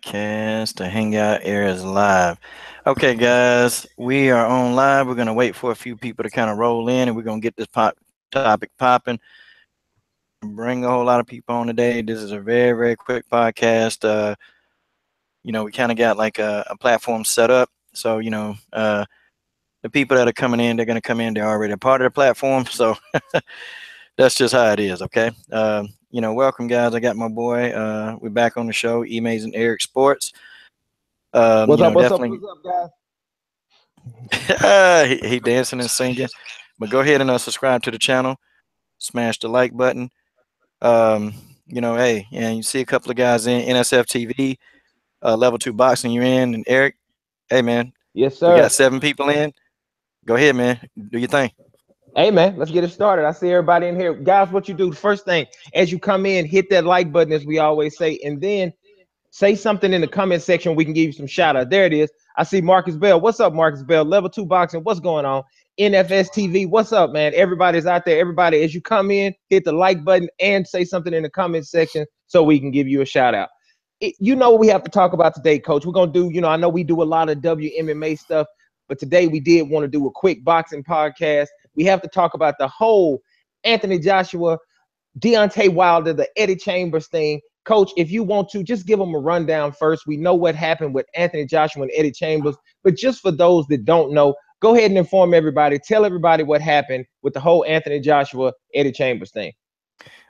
Podcast. The Hangout Air is live. Okay, guys, we are on live. We're gonna wait for a few people to kind of roll in, and we're gonna get this topic popping. Bring a whole lot of people on today. This is a very quick podcast. We kind of got like a platform set up, so the people that are coming in, they're gonna come in. They're already a part of the platform, so that's just how it is. Okay. Welcome, guys. I got my boy. We're back on the show. Amazing Eric Sports. What's up? What's up? Definitely. What's up, guys? he dancing and singing. But go ahead and subscribe to the channel. Smash the like button. Hey, and you see a couple of guys in NSF TV, level 2 boxing. You're in, and Eric. Hey, man. Yes, We got sir. 7 people in. Go ahead, man. Do your thing. Hey, man, let's get it started. I see everybody in here. Guys, what you do, the first thing, as you come in, hit that like button, as we always say, and then say something in the comment section. We can give you some shout out. There it is. I see Marcus Bell. What's up, Marcus Bell? Level 2 boxing. What's going on? NFS TV. What's up, man? Everybody's out there. Everybody, as you come in, hit the like button and say something in the comment section so we can give you a shout out. You know what we have to talk about today, Coach. We're going to do, I know we do a lot of WMMA stuff, but today we did want to do a quick boxing podcast. We have to talk about the whole Anthony Joshua, Deontay Wilder, the Eddie Chambers thing. Coach, if you want to, just give them a rundown first. We know what happened with Anthony Joshua and Eddie Chambers, but just for those that don't know, go ahead and inform everybody. Tell everybody what happened with the whole Anthony Joshua, Eddie Chambers thing.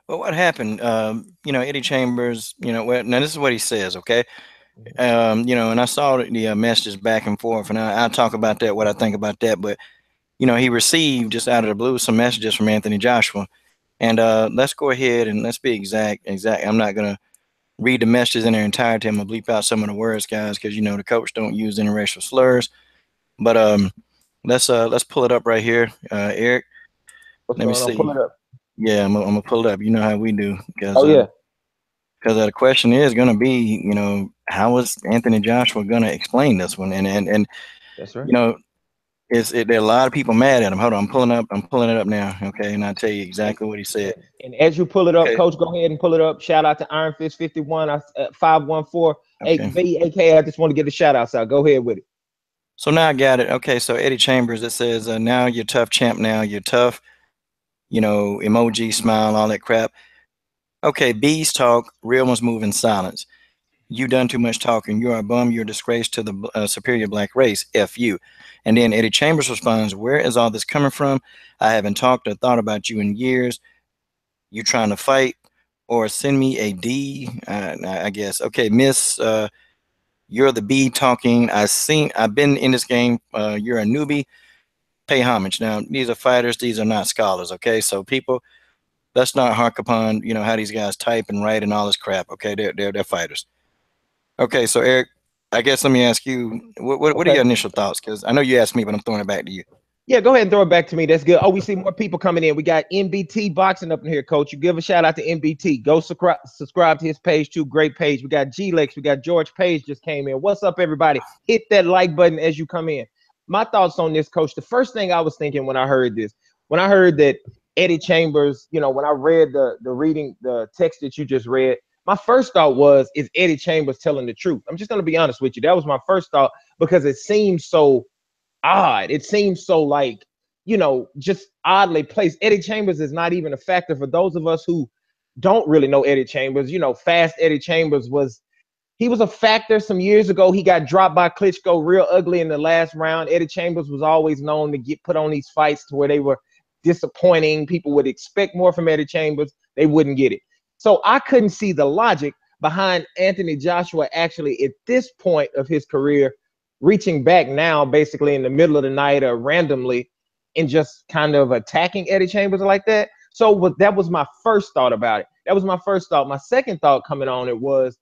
Well, what happened? Eddie Chambers. Now this is what he says. Okay. And I saw the messages back and forth, and I'll talk about that, what I think about that. But he received just out of the blue some messages from Anthony Joshua, and let's go ahead and let's be exact. I'm not gonna read the messages in their entirety. I'm gonna bleep out some of the words, guys, because the coach don't use any racial slurs. But let's pull it up right here, Eric. What's Let me going on? see. Pull it up. Yeah, I'm gonna pull it up. You know how we do, because Oh, yeah. the question is going to be, how is Anthony Joshua going to explain this one? And That's right. there are a lot of people mad at him. Hold on, I'm pulling it up now. Okay, and I'll tell you And, exactly what he said. and as you pull it up, Okay, Coach, go ahead and pull it up. Shout out to Iron Fist 51, 514 okay. VAK. I just want to get the shout outs out. Go ahead with it. So now I got it. Okay, so Eddie Chambers, it says, now you're tough, champ. Now you're tough. Emoji, smile, all that crap. Okay, bees talk, real ones move in silence. You done too much talking. You are a bum. You're a disgrace to the superior black race. F you. And then Eddie Chambers responds, where is all this coming from? I haven't talked or thought about you in years. You trying to fight or send me a D? I guess. Okay, Miss, you're the B talking. I've been in this game. You're a newbie. Pay homage. Now, these are fighters. These are not scholars. Okay, so people, let's not hark upon, how these guys type and write and all this crap. Okay, they're fighters. Okay, so Eric, I guess let me ask you, what are Okay. your initial thoughts? Because I know you asked me, but I'm throwing it back to you. Yeah, go ahead and throw it back to me. That's good. Oh, we see more people coming in. We got NBT boxing up in here, Coach. You give a shout out to NBT. Go subscribe to his page too. Great page. We got G-Lex. We got George Page just came in. What's up, everybody? Hit that like button as you come in. My thoughts on this, Coach. The first thing I was thinking when I heard this, when I heard that Eddie Chambers, when I read the text that you just read, my first thought was, is Eddie Chambers telling the truth? I'm just going to be honest with you. That was my first thought because it seems so odd. It seems so like, just oddly placed. Eddie Chambers is not even a factor for those of us who don't really know Eddie Chambers. Fast Eddie Chambers he was a factor some years ago. He got dropped by Klitschko real ugly in the last round. Eddie Chambers was always known to get put on these fights to where they were disappointing. People would expect more from Eddie Chambers. They wouldn't get it. So I couldn't see the logic behind Anthony Joshua actually at this point of his career reaching back now, basically in the middle of the night or randomly, and just kind of attacking Eddie Chambers like that. So that was my first thought about it. That was my first thought. My second thought coming on it was,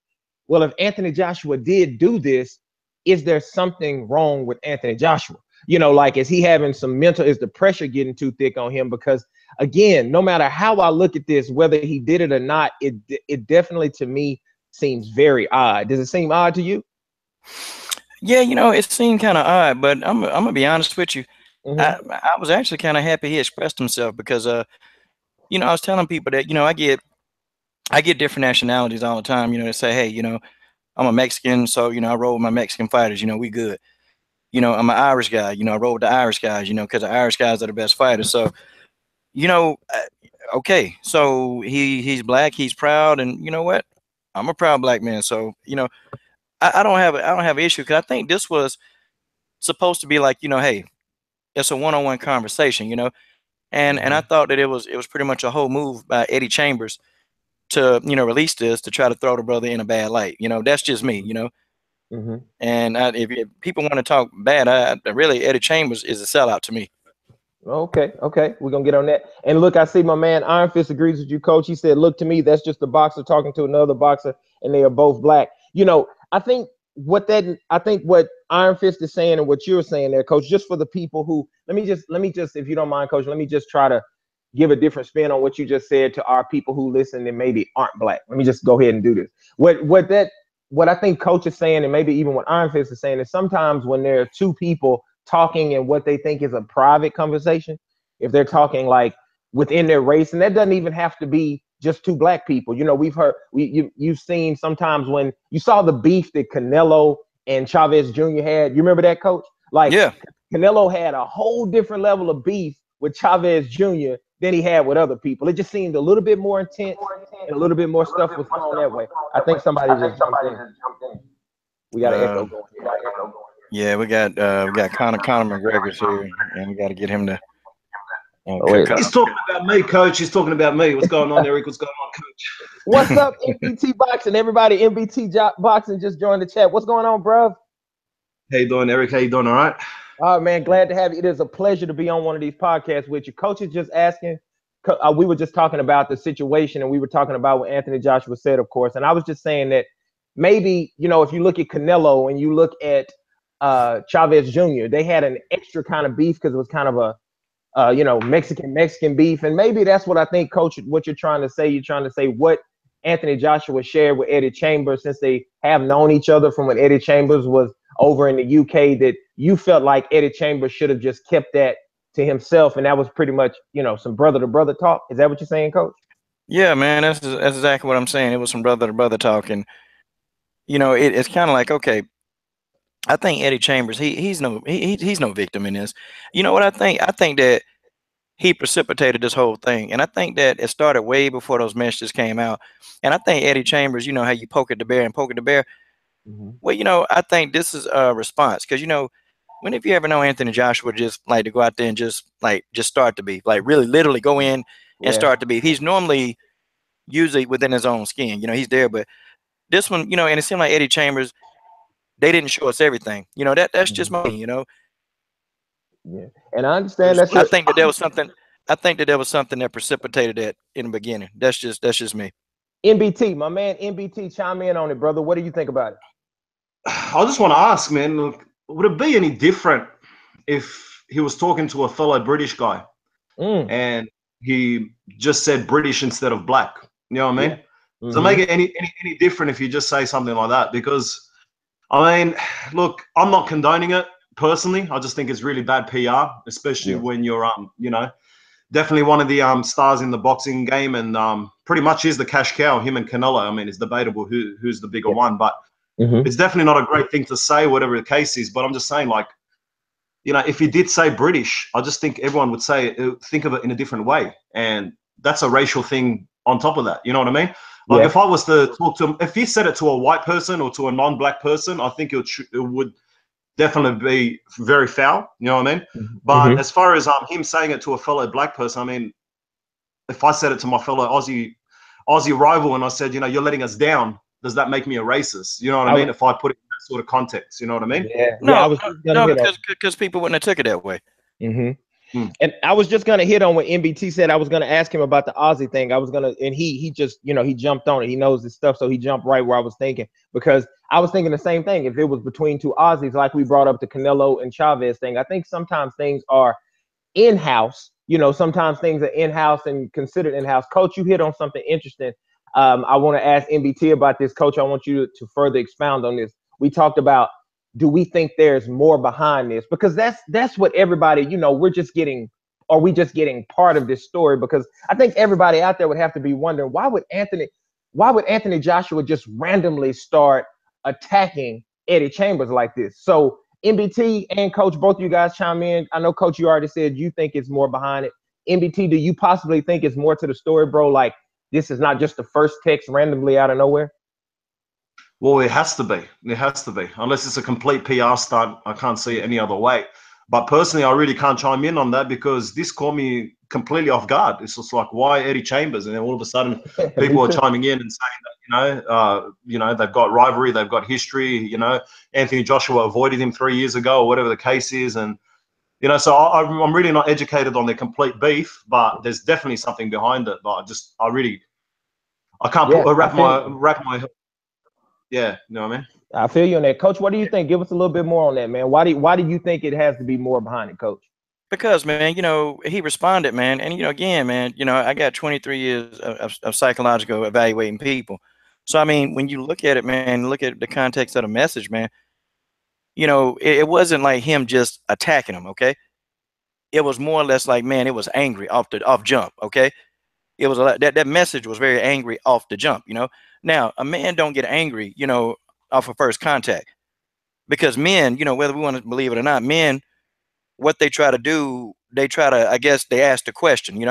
well, if Anthony Joshua did do this, is there something wrong with Anthony Joshua? Like, is he having is the pressure getting too thick on him? Because again, no matter how I look at this, whether he did it or not, it definitely to me seems very odd. Does it seem odd to you? Yeah, it seemed kind of odd, but I'm gonna be honest with you. Mm-hmm. I was actually kind of happy he expressed himself because I was telling people that I get different nationalities all the time. They say, hey, I'm a Mexican, so I roll with my Mexican fighters. We good. I'm an Irish guy. I roll with the Irish guys. Because the Irish guys are the best fighters. So okay, so he's black, he's proud, and you know what? I'm a proud black man. So I don't have an issue because I think this was supposed to be like hey, it's a one-on-one conversation. And I thought that it was pretty much a whole move by Eddie Chambers to release this to try to throw the brother in a bad light. That's just me. Mm-hmm. And if people want to talk bad, really Eddie Chambers is a sellout to me. Okay, we're gonna get on that. And look, I see my man Iron Fist agrees with you, coach. He said, look, to me, that's just a boxer talking to another boxer, and they are both black. I think what Iron Fist is saying and what you're saying there, coach, just for the people who let me just, if you don't mind, coach, let me just try to give a different spin on what you just said to our people who listen and maybe aren't black. Let me just go ahead and do this. What I think coach is saying, and maybe even what Iron Fist is saying, is sometimes when there are two people talking in what they think is a private conversation, if they're talking like within their race, and that doesn't even have to be just two black people. We've heard you've seen sometimes when you saw the beef that Canelo and Chavez Jr. had. You remember that, coach? Like, yeah, Canelo had a whole different level of beef with Chavez Jr. than he had with other people. It just seemed a little bit more intense and a little bit more stuff was thrown that way. I think somebody just jumped in. We got an echo going here. Yeah, we got Conor McGregor's here, and we got to get him to. He's talking about me, coach. He's talking about me. What's going on, Eric? What's going on, coach? What's up, MBT Boxing? Everybody, MBT Boxing just joined the chat. What's going on, bro? How you doing, Eric? How you doing? All right. Oh, man, glad to have you. It is a pleasure to be on one of these podcasts with you. Coach is just asking. We were just talking about the situation, and we were talking about what Anthony Joshua said, of course. And I was just saying that maybe, if you look at Canelo and you look at Chavez Jr., they had an extra kind of beef because it was kind of a Mexican beef. And maybe that's what I think, coach, what you're trying to say. You're trying to say what Anthony Joshua shared with Eddie Chambers, since they have known each other from when Eddie Chambers was over in the UK, that you felt like Eddie Chambers should have just kept that to himself. And that was pretty much, some brother to brother talk. Is that what you're saying, coach? Yeah, man, that's exactly what I'm saying. It was some brother to brother talk. And, it's kind of like, okay, I think Eddie Chambers, he's no victim in this. You know what I think? I think that he precipitated this whole thing, and I think that it started way before those messages came out. And I think Eddie Chambers, how you poke at the bear and poke at the bear. Mm-hmm. Well, I think this is a response because when have you ever known Anthony Joshua just like to go out there and just start the beef, like really literally go in and start the beef? He's normally usually within his own skin, he's there, but this one, and it seemed like Eddie Chambers, they didn't show us everything. That's just me. Yeah, and I understand that's. I think that there was something. I think that there was something that precipitated that in the beginning. That's just me. MBT, my man, MBT, chime in on it, brother. What do you think about it? I just want to ask, man, look, would it be any different if he was talking to a fellow British guy and he just said British instead of black? You know what I mean? Yeah. Does it make it any different if you just say something like that? Because, I mean, look, I'm not condoning it personally. I just think it's really bad PR, especially when you're, definitely one of the stars in the boxing game, and pretty much is the cash cow, him and Canelo. I mean, it's debatable who's the bigger one, but it's definitely not a great thing to say, whatever the case is. But I'm just saying, like, if you did say British, I just think everyone would think of it in a different way, and that's a racial thing on top of that. You know what I mean? Like, if I was to talk to him, if he said it to a white person or to a non-black person, I think it would definitely be very foul. You know what I mean? But as far as him saying it to a fellow black person, I mean, if I said it to my fellow Aussie rival and I said, you're letting us down, does that make me a racist? You know what I mean? If I put it in that sort of context, you know what I mean? No, because people wouldn't have took it that way. And I was just gonna hit on what MBT said. I was gonna ask him about the Aussie thing. And he just, he jumped on it. He knows this stuff, so he jumped right where I was thinking, because I was thinking the same thing. If it was between two Aussies, like we brought up the Canelo and Chavez thing, I think sometimes things are in-house. Sometimes things are in-house and considered in-house. Coach, you hit on something interesting. I want to ask MBT about this. Coach, I want you to further expound on this. We talked about, do we think there's more behind this? Because that's what everybody, we're just getting, are we just getting part of this story? Because I think everybody out there would have to be wondering, why would Anthony Joshua just randomly start attacking Eddie Chambers like this. So MBT and Coach, both of you guys chime in. I know, Coach, you already said you think it's more behind it. MBT, do you possibly think it's more to the story, bro? Like, this is not just the first text randomly out of nowhere? Well, it has to be. It has to be. Unless it's a complete PR stunt, I can't see it any other way. But personally, I really can't chime in on that because this caught me completely off guard. It's just like, why Eddie Chambers? And then all of a sudden, people are chiming in and saying that, they've got rivalry, they've got history. Anthony Joshua avoided him 3 years ago, or whatever the case is, and so I'm really not educated on their complete beef, but there's definitely something behind it. But I can't wrap my yeah, you know what I mean? I feel you on that. Coach, what do you think? Give us a little bit more on that, man. Why do you think it has to be more behind it, Coach? Because, man, he responded, man. And, again, man, I got 23 years of psychological evaluating people. So, I mean, when you look at it, man, look at the context of the message, man, it wasn't like him just attacking him, okay? It was more or less like, man, it was angry off jump, okay? It was that message was very angry off the jump, Now, a man don't get angry, off of first contact. Because men, whether we want to believe it or not, men, what they try to do, I guess they ask the question,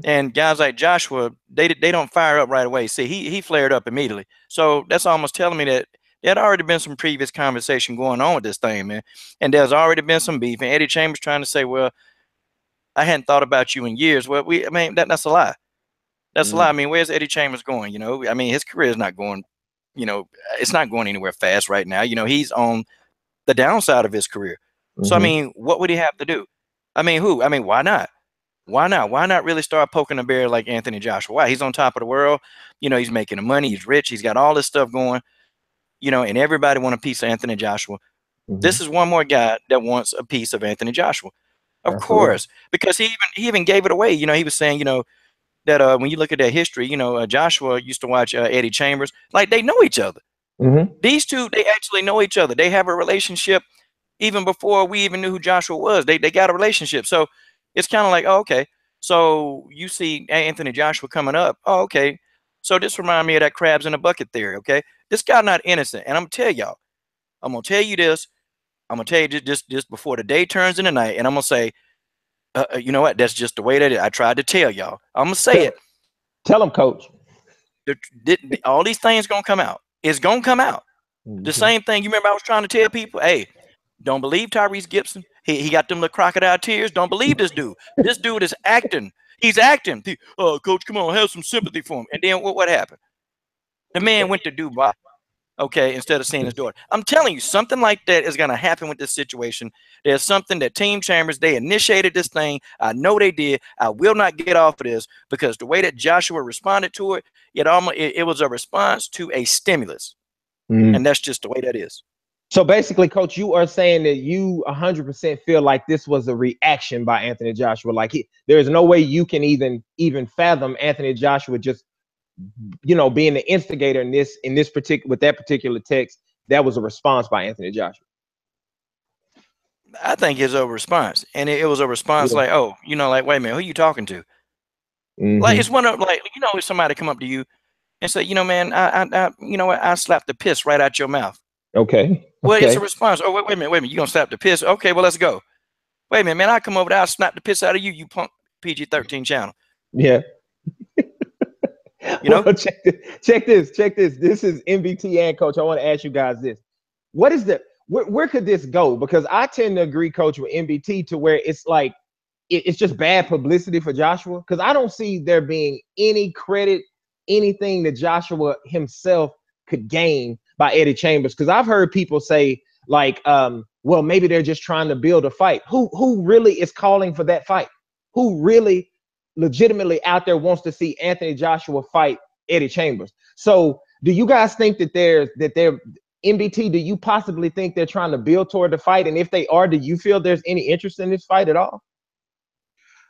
and guys like Joshua, they don't fire up right away. See, he flared up immediately. So that's almost telling me that there had already been some previous conversation going on with this thing, man. And there's already been some beef. And Eddie Chambers trying to say, well, I hadn't thought about you in years. Well, that's a lie. That's a lie. I mean, where's Eddie Chambers going? I mean, his career is not going, it's not going anywhere fast right now. He's on the downside of his career. So, I mean, what would he have to do? I mean, why not? Why not? Why not really start poking a bear like Anthony Joshua? Why? He's on top of the world. He's making the money. He's rich. He's got all this stuff going, and everybody want a piece of Anthony Joshua. This is one more guy that wants a piece of Anthony Joshua. Of course, because he even gave it away. He was saying, that when you look at that history, Joshua used to watch Eddie Chambers. Like, they know each other. These two, they actually know each other. They have a relationship even before we even knew who Joshua was. They got a relationship. So it's kind of like, oh, okay. So you see Anthony Joshua coming up. Oh, okay. So this reminds me of that crabs in a bucket theory, okay? This guy not innocent. And I'm going to tell y'all. I'm going to tell you this. I'm going to tell you just before the day turns into night. And I'm going to say, you know what? That's just the way that I tried to tell y'all. I'm going to say it. Tell him, Coach. All these things going to come out. It's going to come out. The same thing. You remember I was trying to tell people, hey, don't believe Tyrese Gibson. He got them little crocodile tears. Don't believe this dude. This dude is acting. He's acting. Coach, come on, have some sympathy for him. And then what happened? The man went to Dubai, okay, instead of seeing his daughter. I'm telling you, something like that is going to happen with this situation. There's something that Team Chambers, they initiated this thing. I know they did. I will not get off of this because the way that Joshua responded to it, it was a response to a stimulus. And that's just the way that is. So basically, Coach, you are saying that you 100% feel like this was a reaction by Anthony Joshua. Like there's no way you can even fathom Anthony Joshua just, being the instigator in this particular with that particular text. That was a response by Anthony Joshua. I think it's a response, and it was a response like, oh, like, wait a minute, who you talking to? Like it's one of if somebody come up to you and say, man, I slapped the piss right out your mouth. Okay. Well, it's a response. Oh, wait a minute. You gonna slap the piss? Okay, well, let's go. Wait a minute, man. I come over there, I'll slap the piss out of you, you punk PG-13 channel. Yeah. Well, check this. This is MBT and Coach. I want to ask you guys this. What is where could this go? Because I tend to agree, Coach, with MBT to where it's like it's just bad publicity for Joshua. Because I don't see there being any credit, anything that Joshua himself could gain by Eddie Chambers. Because I've heard people say like, well, maybe they're just trying to build a fight. Who really is calling for that fight? Who really legitimately out there wants to see Anthony Joshua fight Eddie Chambers? So do you guys think that they're MBT, do you possibly think they're trying to build toward the fight? And if they are, do you feel there's any interest in this fight at all?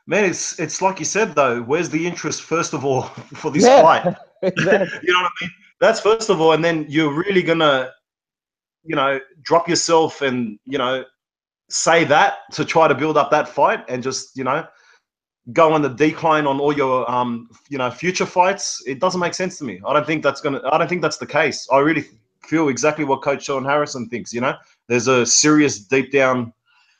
Man, it's like you said, though, where's the interest, first of all, for this fight? Exactly. You know what I mean? That's first of all, and then you're really gonna, drop yourself and, say that to try to build up that fight and just, go on the decline on all your, future fights. It doesn't make sense to me. I don't think that's the case. I really feel exactly what Coach Sean Harrison thinks. You know, there's a serious deep down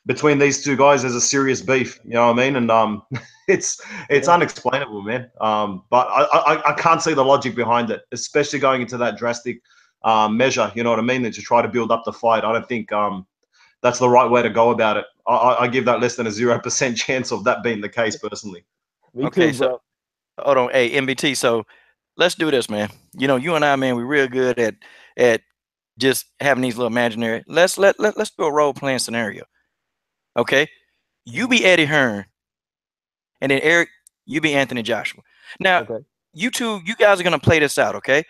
between these two guys. There's a serious beef. You know what I mean? And it's unexplainable, man. But I can't see the logic behind it, especially going into that drastic measure. You know what I mean? And to try to build up the fight. I don't think that's the right way to go about it. I give that less than a 0% chance of that being the case, personally. Me too, bro. So hold on, hey MBT. So let's do this, man. You know, you and I, man, we're real good at just having these little imaginary. Let's do a role playing scenario. Okay, you be Eddie Hearn, and then Eric, you be Anthony Joshua. Now, you guys are gonna play this out. Okay,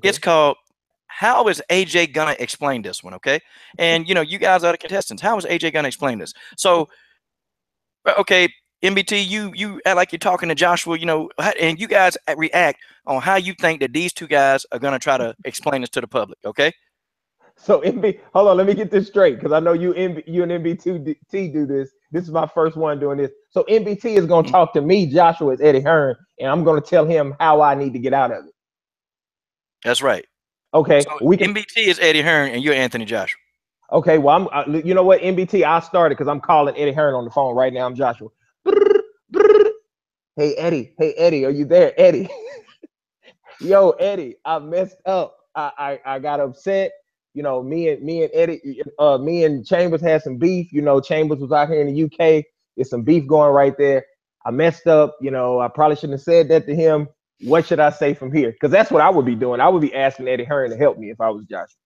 it's called How is AJ gonna explain this one? Okay, and you know, you guys are the contestants. How is AJ gonna explain this? So, okay. MBT, you act like you're talking to Joshua, you know, and you guys react on how you think that these two guys are going to try to explain this to the public, okay? So, hold on, let me get this straight, because I know you and MBT do this. This is my first one doing this. So, MBT is going to talk to me, Joshua, as Eddie Hearn, and I'm going to tell him how I need to get out of it. That's right. Okay. So MBT is Eddie Hearn, and you're Anthony Joshua. Okay, well, you know what, MBT, I started because I'm calling Eddie Hearn on the phone right now. I'm Joshua. Hey Eddie, are you there? Eddie. Yo, Eddie, I messed up. I got upset. You know, me and Eddie, me and Chambers had some beef. You know, Chambers was out here in the UK. There's some beef going right there. I messed up. You know, I probably shouldn't have said that to him. What should I say from here? Because that's what I would be doing. I would be asking Eddie Hearn to help me if I was Joshua.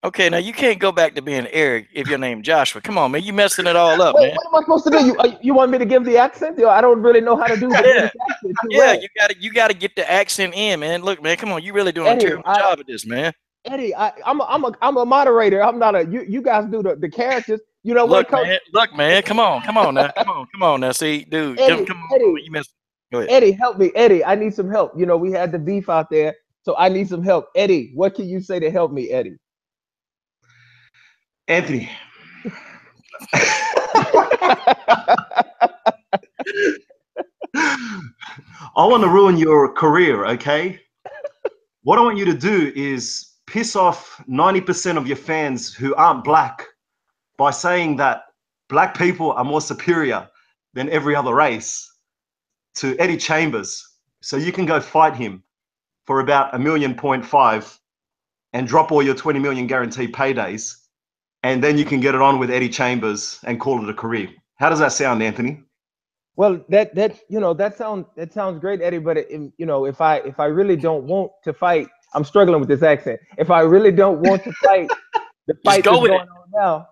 Okay, now you can't go back to being Eric if your name Joshua. Come on, man, you messing it all up, Wait, man. what am I supposed to do? You want me to give the accent? Yo, I don't really know how to do the accent. Yeah, you gotta get the accent in, man. Look, man, come on, you really doing Eddie, a terrible job at this, man. Eddie, I'm a moderator. I'm not a you guys do the characters. You know look, what, Coach? Look, man, come on now, come on now. See, dude, Eddie, come on, you missed. Go ahead. Eddie, help me, Eddie. I need some help. You know, we had the beef out there, so I need some help. Eddie, what can you say to help me, Eddie? Anthony. I want to ruin your career, okay? What I want you to do is piss off 90% of your fans who aren't black by saying that black people are more superior than every other race to Eddie Chambers, so you can go fight him for about $1.5 million and drop all your 20 million guaranteed paydays. And then you can get it on with Eddie Chambers and call it a career. How does that sound, Anthony? Well, that sounds great, Eddie. But if I really don't want to fight, I'm struggling with this accent. If I really don't want to fight the fight that's going on now,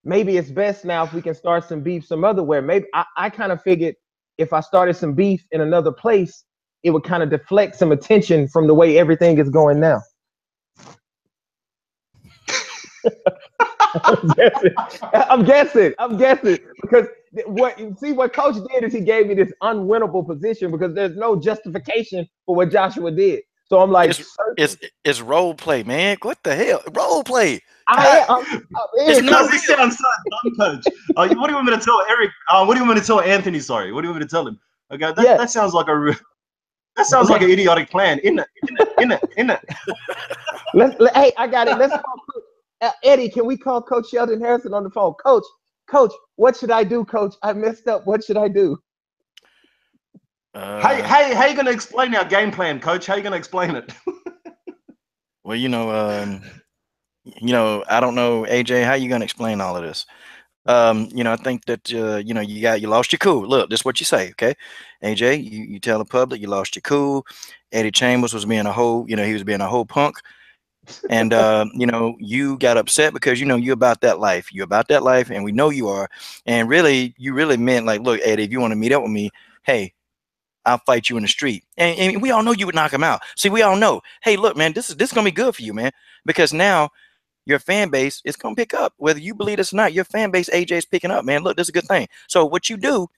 maybe it's best now if we can start some beef some other where. Maybe I kind of figured if I started some beef in another place, it would kind of deflect some attention from the way everything is going now. I'm guessing because what Coach did is he gave me this unwinnable position because there's no justification for what Joshua did. So I'm like, it's role play, man. What the hell, role play? It's not. This sounds so dumb, Coach. What do you want me to tell Eric? What do you want me to tell Anthony? Sorry, what do you want me to tell him? Okay, that sounds like like an idiotic plan. In it. Hey, I got it. Let's call Eddie, can we call Coach Sheldon Harrison on the phone? Coach, what should I do, Coach? I messed up. What should I do? How you gonna explain our game plan, Coach? How you gonna explain it? Well, I don't know, AJ, how you gonna explain all of this? I think that you lost your cool. Look, this is what you say, okay? AJ, you tell the public you lost your cool. Eddie Chambers was being a whole, he was being a whole punk. And you got upset because you're about that life. You're about that life, and we know you are. And really, you really meant like, look, Eddie, if you want to meet up with me, hey, I'll fight you in the street. And we all know you would knock him out. See, we all know. Hey, look, man, this is gonna be good for you, man, because now your fan base is gonna pick up. Whether you believe this or not, your fan base, AJ, is picking up, man. Look, this is a good thing. So what you do,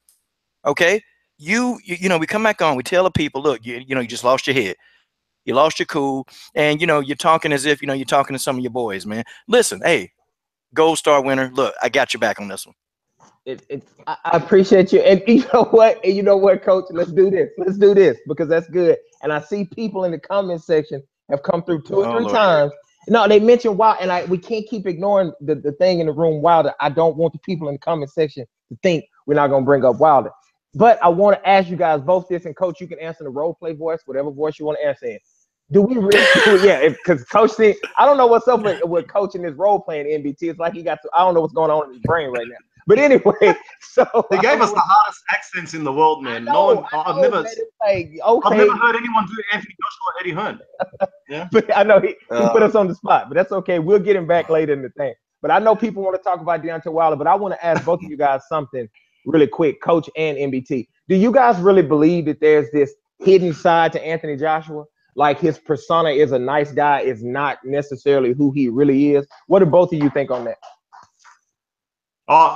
okay? We come back on. We tell the people, look, you just lost your head. You lost your cool, and you're talking as if you're talking to some of your boys, man. Listen, hey, gold star winner. Look, I got your back on this one. I appreciate you, and you know what, Coach. Let's do this because that's good. And I see people in the comment section have come through two or three times. No, they mentioned Wilder, and we can't keep ignoring the thing in the room Wilder. I don't want the people in the comment section to think we're not going to bring up Wilder. But I want to ask you guys both this, and Coach, you can answer the role play voice, whatever voice you want to answer in. Do we really? Yeah, because Coach, I don't know what's up with Coach in this role playing NBT. It's like he got I don't know what's going on in his brain right now. But anyway, so they gave us the hardest accents in the world, man. I've never heard anyone do Anthony Joshua or Eddie Hearn. Yeah, but I know he put us on the spot, but that's okay. We'll get him back later in the thing. But I know people want to talk about Deontay Wilder, but I want to ask both of you guys something really quick, Coach and NBT. Do you guys really believe that there's this hidden side to Anthony Joshua? Like his persona is a nice guy, is not necessarily who he really is. What do both of you think on that?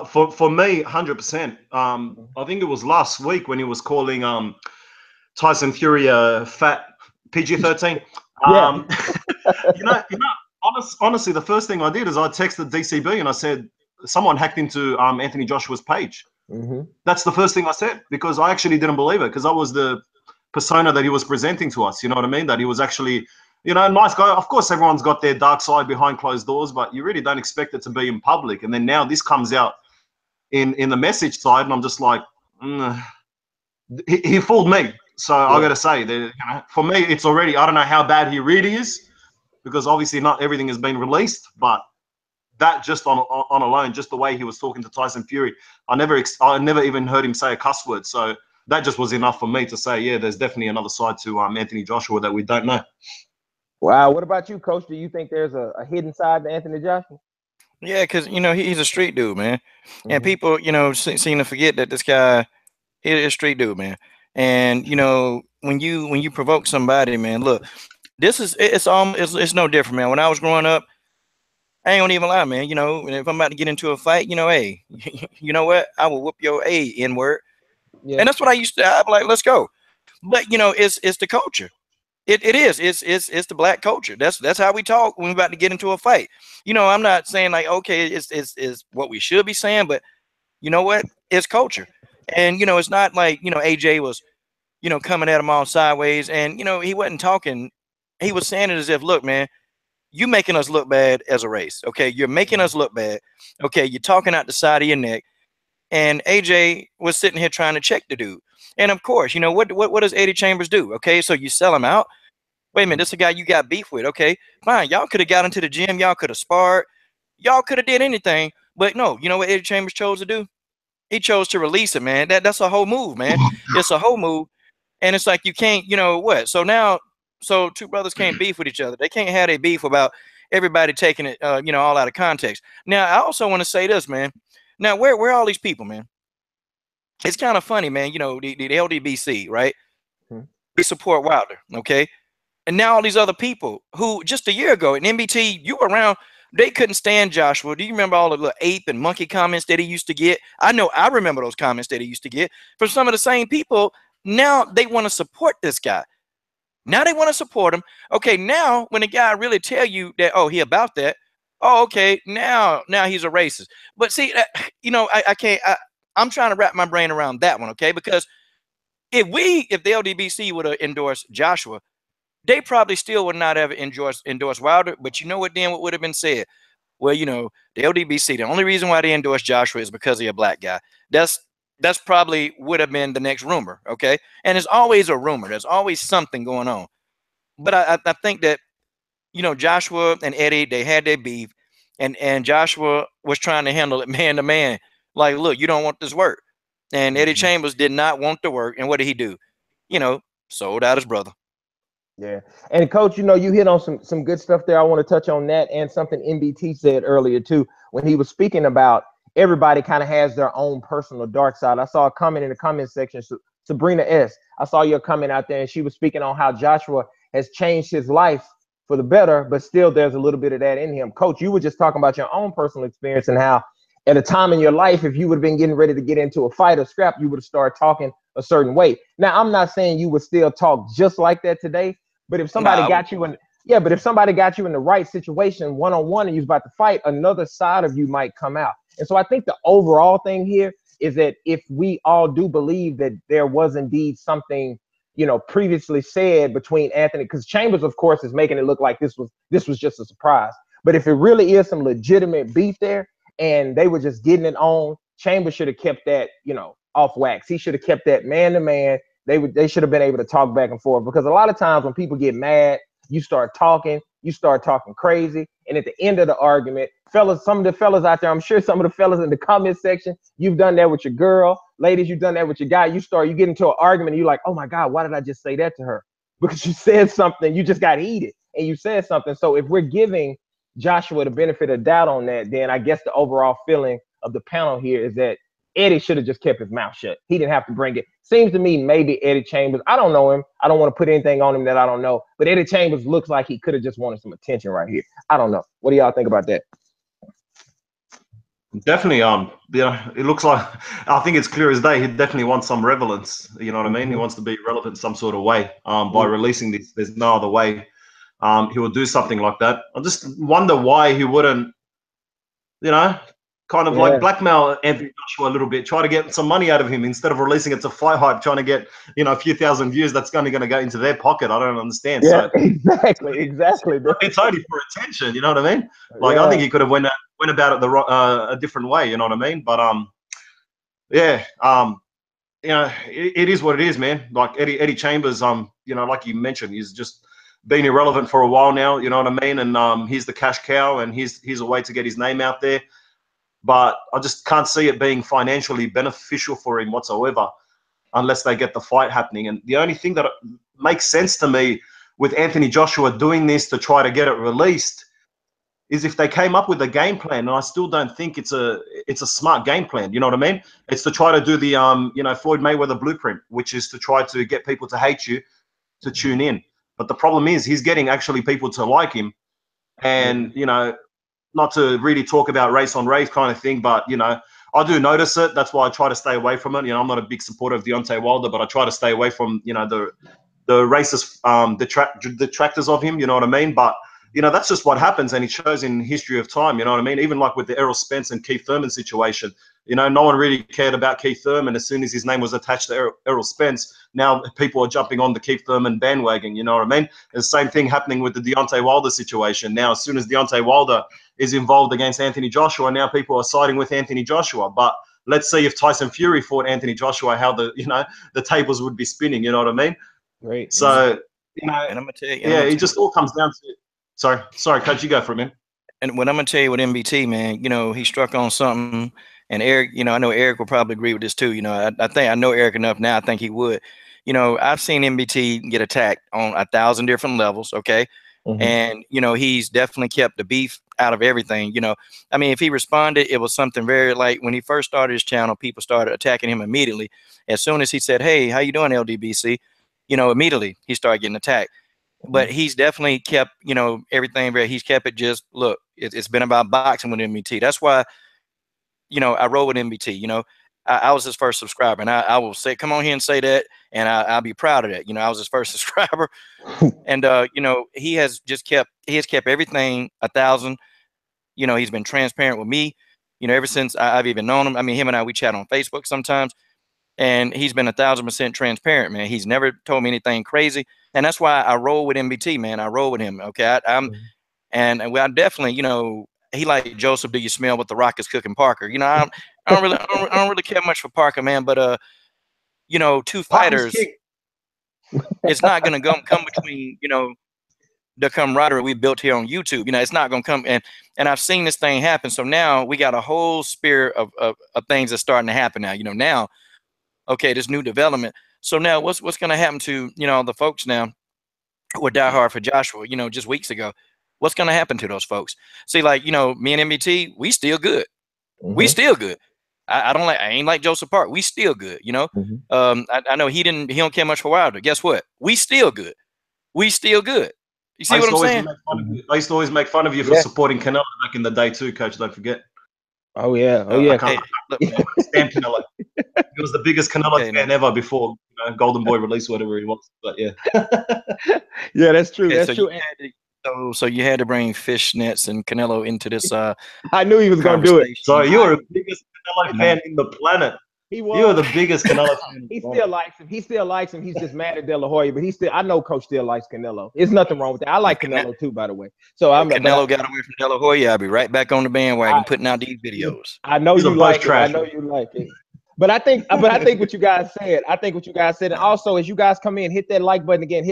For me, 100%. I think it was last week when he was calling Tyson Fury a fat PG-13. Honestly, the first thing I did is I texted DCB and I said someone hacked into Anthony Joshua's page. That's the first thing I said, because I actually didn't believe it, because that was the persona that he was presenting to us. You know what I mean? That he was actually, a nice guy. Of course, everyone's got their dark side behind closed doors, but you really don't expect it to be in public. And then now this comes out in the message side, and I'm just like, he fooled me. So I got to say, that for me, it's already, I don't know how bad he really is, because obviously not everything has been released, but that just on alone, just the way he was talking to Tyson Fury, I never even heard him say a cuss word. So that just was enough for me to say, yeah, there's definitely another side to Anthony Joshua that we don't know. Wow. What about you, Coach? Do you think there's a hidden side to Anthony Joshua? Yeah, because, he's a street dude, man. And people, seem to forget that this guy is a street dude, man. And, when you provoke somebody, man, look, it's no different, man. When I was growing up, I ain't gonna even lie, man. If I'm about to get into a fight, hey, you know what? I will whoop your N-word. Yeah. And that's what I used to. I'm like, let's go. But it's the culture. It is. It's the black culture. That's how we talk when we're about to get into a fight. I'm not saying like, okay, it's what we should be saying, but you know what? It's culture. And it's not like AJ was coming at him all sideways, and he wasn't talking. He was saying it as if, look, man, you making us look bad as a race. Okay, you're making us look bad. Okay, you're talking out the side of your neck. And AJ was sitting here trying to check the dude. And of course, what does Eddie Chambers do? Okay, so you sell him out. Wait a minute, this is a guy you got beef with. Okay, fine. Y'all could have got into the gym. Y'all could have sparred. Y'all could have did anything. But no, you know what Eddie Chambers chose to do? He chose to release it, man. That's a whole move, man. It's a whole move. And it's like you can't, what? So two brothers can't beef with each other. They can't have a beef about everybody taking it, all out of context. Now, I also want to say this, man. Now, where are all these people, man? It's kind of funny, man. The LDBC, right? They support Wilder, okay? And now all these other people who just a year ago in NBT, you were around, they couldn't stand Joshua. Do you remember all the little ape and monkey comments that he used to get? I know I remember those comments that he used to get from some of the same people. Now they want to support this guy. Now they want to support him. Okay, now when the guy really tell you that, oh, he about that, oh, okay, now he's a racist. But see, I can't. I'm trying to wrap my brain around that one, okay? Because if the LDBC would have endorsed Joshua, they probably still would not have endorsed Wilder. But you know what? Then what would have been said? Well, the LDBC. The only reason why they endorsed Joshua is because he's a black guy. That's probably would have been the next rumor, okay? And there's always a rumor. There's always something going on. But I think that, Joshua and Eddie, they had their beef, and Joshua was trying to handle it man to man. Like, look, you don't want this work. And Eddie Chambers did not want the work. And what did he do? Sold out his brother. Yeah. And Coach, you hit on some good stuff there. I want to touch on that and something NBT said earlier too, when he was speaking about everybody kind of has their own personal dark side. I saw a comment in the comment section. Sabrina S. I saw your comment out there, and she was speaking on how Joshua has changed his life for the better, but still there's a little bit of that in him. Coach, you were just talking about your own personal experience and how at a time in your life, if you would have been getting ready to get into a fight or scrap, you would have started talking a certain way. Now, I'm not saying you would still talk just like that today, but if somebody got you in the right situation one-on-one and you was about to fight, another side of you might come out. And so I think the overall thing here is that if we all do believe that there was indeed something previously said between Anthony, because Chambers, of course, is making it look like this was just a surprise. But if it really is some legitimate beef there and they were just getting it on, Chambers should have kept that, off wax. He should have kept that man to man. They should have been able to talk back and forth, because a lot of times when people get mad, you start talking crazy, and at the end of the argument, fellas, some of the fellas out there, I'm sure some of the fellas in the comment section, you've done that with your girl. Ladies, you've done that with your guy. You get into an argument and you're like, oh my God, why did I just say that to her? Because you said something, you just got heated and you said something. So if we're giving Joshua the benefit of doubt on that, then I guess the overall feeling of the panel here is that Eddie should have just kept his mouth shut. He didn't have to bring it. Seems to me maybe Eddie Chambers, I don't know him. I don't want to put anything on him that I don't know. But Eddie Chambers looks like he could have just wanted some attention right here. I don't know. What do y'all think about that? Definitely, it looks like, I think it's clear as day, he definitely wants some relevance. You know what I mean? He wants to be relevant some sort of way. By releasing this, there's no other way he will do something like that. I just wonder why he wouldn't, kind of like blackmail Anthony Joshua a little bit, try to get some money out of him instead of releasing it to Fight Hype, trying to get, a few thousand views that's only going to go into their pocket. I don't understand. Yeah, so, exactly. It's only for attention, you know what I mean? Like, I think he could have went about it a different way, you know what I mean? But, it is what it is, man. Like Eddie Chambers, like you mentioned, he's just been irrelevant for a while now, you know what I mean? And he's the cash cow, and he's a way to get his name out there. But I just can't see it being financially beneficial for him whatsoever unless they get the fight happening. And the only thing that makes sense to me with Anthony Joshua doing this to try to get it released is if they came up with a game plan. And I still don't think it's a smart game plan. You know what I mean? It's to try to do the, Floyd Mayweather blueprint, which is to try to get people to hate you to tune in. But the problem is he's getting actually people to like him. And, not to really talk about race on race kind of thing, but, I do notice it. That's why I try to stay away from it. I'm not a big supporter of Deontay Wilder, but I try to stay away from, the racist detractors of him, you know what I mean? But, that's just what happens, and it shows in history of time, you know what I mean? Even like with the Errol Spence and Keith Thurman situation, no one really cared about Keith Thurman. As soon as his name was attached to Errol Spence, now people are jumping on the Keith Thurman bandwagon, you know what I mean? The same thing happening with the Deontay Wilder situation. Now, as soon as Deontay Wilder is involved against Anthony Joshua, now people are siding with Anthony Joshua. But let's see if Tyson Fury fought Anthony Joshua, how the tables would be spinning, you know what I mean? Great. So, and I'm gonna tell you, it just all comes down to, sorry, Coach, you go for a minute. And what I'm gonna tell you with MBT, man, he struck on something. And Eric, I know Eric will probably agree with this too. I know Eric enough now. I think he would. I've seen MBT get attacked on 1,000 different levels. Okay. And, he's definitely kept the beef out of everything. If he responded, it was something very like when he first started his channel, people started attacking him immediately. As soon as he said, hey, how you doing, LDBC? Immediately he started getting attacked. But he's definitely kept, everything he's kept it just, look, it's been about boxing with MBT. That's why, I roll with MBT. I was his first subscriber, and I will say, come on here and say that, and I'll be proud of that. I was his first subscriber, and he has kept everything 1,000. He's been transparent with me. Ever since I've even known him. Him and we chat on Facebook sometimes, and he's been 1,000% transparent, man. He's never told me anything crazy, and that's why I roll with MBT, man. I roll with him. Okay, and I definitely, he like Joseph. Do you smell what the Rock is cooking, Parker? I don't really care much for Parker, man. But two fighters, it's not gonna come between the camaraderie we built here on YouTube. It's not gonna come. And I've seen this thing happen. So now we got a whole spirit of things that's starting to happen now. Now, okay, this new development. So now what's gonna happen to the folks now who were diehard for Joshua? Just weeks ago. What's going to happen to those folks? See, like, me and MBT, we still good. We still good. I ain't like Joseph Park. We still good, I know he don't care much for Wilder. Guess what? We still good. We still good. You see what I'm saying? I used to always make fun of you for supporting Canelo back in the day too, Coach. Don't forget. Oh yeah. I can't stand Canelo. He was the biggest Canelo fan ever before Golden Boy released whatever he was. But yeah. Yeah, that's true. Okay, that's true. So you had to bring fishnets and Canelo into this. I knew he was going to do it. So you're the biggest Canelo fan in the planet. He was. You are the biggest Canelo fan. He still likes him. He still likes him. He's just mad at De La Hoya, but I know Coach still likes Canelo. There's nothing wrong with that. I like Canelo too, by the way. So if Canelo got away from De La Hoya, I'll be right back on the bandwagon putting out these videos. I know you like it. I know you like it. But I think what you guys said. And also, as you guys come in, hit that like button again.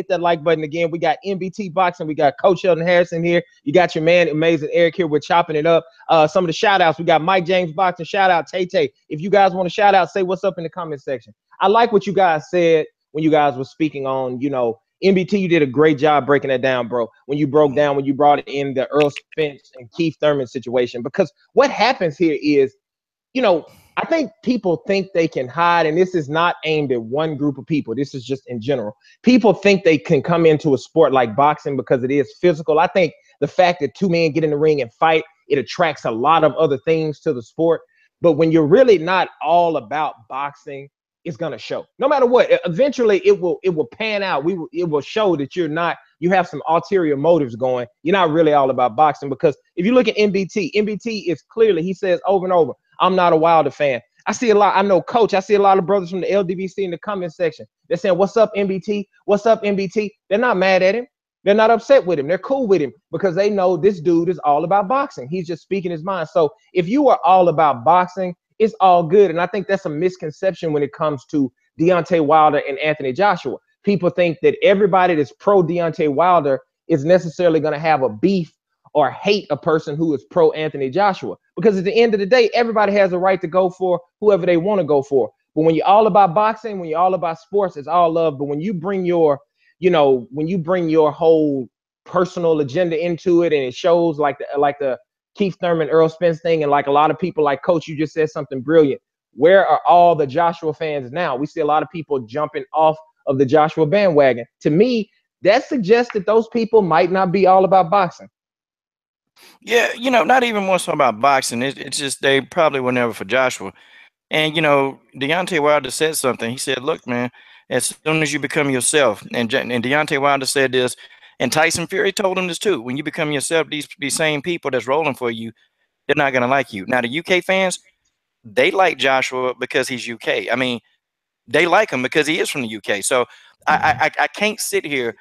We got MBT Boxing. We got Coach Sheldon Harrison here. You got your man, amazing Eric here. We're chopping it up. Some of the shout outs. We got Mike James Boxing. Shout out Tay Tay. If you guys want to shout out, say what's up in the comment section. I like what you guys said when you guys were speaking on, MBT. You did a great job breaking that down, bro. When you brought in the Earl Spence and Keith Thurman situation, because what happens here is, I think people think they can hide, and this is not aimed at one group of people. This is just in general. People think they can come into a sport like boxing because it is physical. I think the fact that two men get in the ring and fight, it attracts a lot of other things to the sport. But when you're really not all about boxing, it's gonna show. No matter what, eventually it will pan out. It will show that you have some ulterior motives going. You're not really all about boxing, because if you look at MBT is clearly, he says over and over, I'm not a Wilder fan. I see a lot. I know Coach. I see a lot of brothers from the LDBC in the comment section. They're saying, "What's up, MBT? What's up, MBT?" They're not mad at him. They're not upset with him. They're cool with him because they know this dude is all about boxing. He's just speaking his mind. So if you are all about boxing, it's all good. And I think that's a misconception when it comes to Deontay Wilder and Anthony Joshua. People think that everybody that's pro Deontay Wilder is necessarily going to have a beef or hate a person who is pro Anthony Joshua, because at the end of the day, everybody has a right to go for whoever they want to go for. But when you're all about boxing, when you're all about sports, it's all love. But when you bring your, whole personal agenda into it, and it shows like the Keith Thurman, Earl Spence thing, and like a lot of people, like Coach, you just said something brilliant. Where are all the Joshua fans now? We see a lot of people jumping off of the Joshua bandwagon. To me, that suggests that those people might not be all about boxing. Yeah, not even more so about boxing. It's just they probably were never for Joshua. And, Deontay Wilder said something. He said, look, man, as soon as you become yourself, and Deontay Wilder said this, and Tyson Fury told him this too, when you become yourself, these same people that's rolling for you, they're not going to like you. Now, the UK fans, they like Joshua because he's UK. I mean, they like him because he is from the UK. So I can't sit here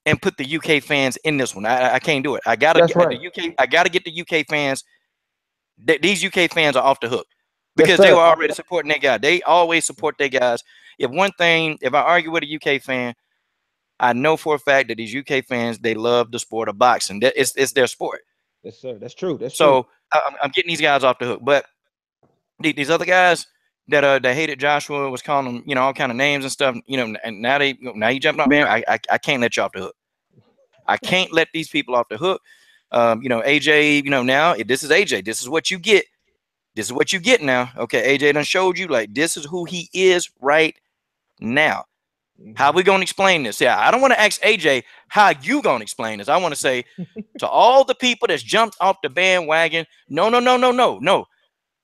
and put the UK fans in this one. I can't do it. I gotta get the UK. I gotta get the UK fans. These UK fans are off the hook because they were already supporting their guy. They always support their guys. If I argue with a UK fan, I know for a fact that these UK fans, they love the sport of boxing. It's their sport. Yes, sir. That's true. So I'm getting these guys off the hook. But these other guys that hated Joshua, was calling him, all kind of names and stuff, and now he jumped off, man. I can't let you off the hook. I can't let these people off the hook. AJ, now this is AJ. This is what you get. This is what you get now. Okay, AJ done showed you, like, this is who he is right now. How we gonna explain this? Yeah, I don't want to ask AJ how you gonna explain this. I want to say to all the people that's jumped off the bandwagon, no.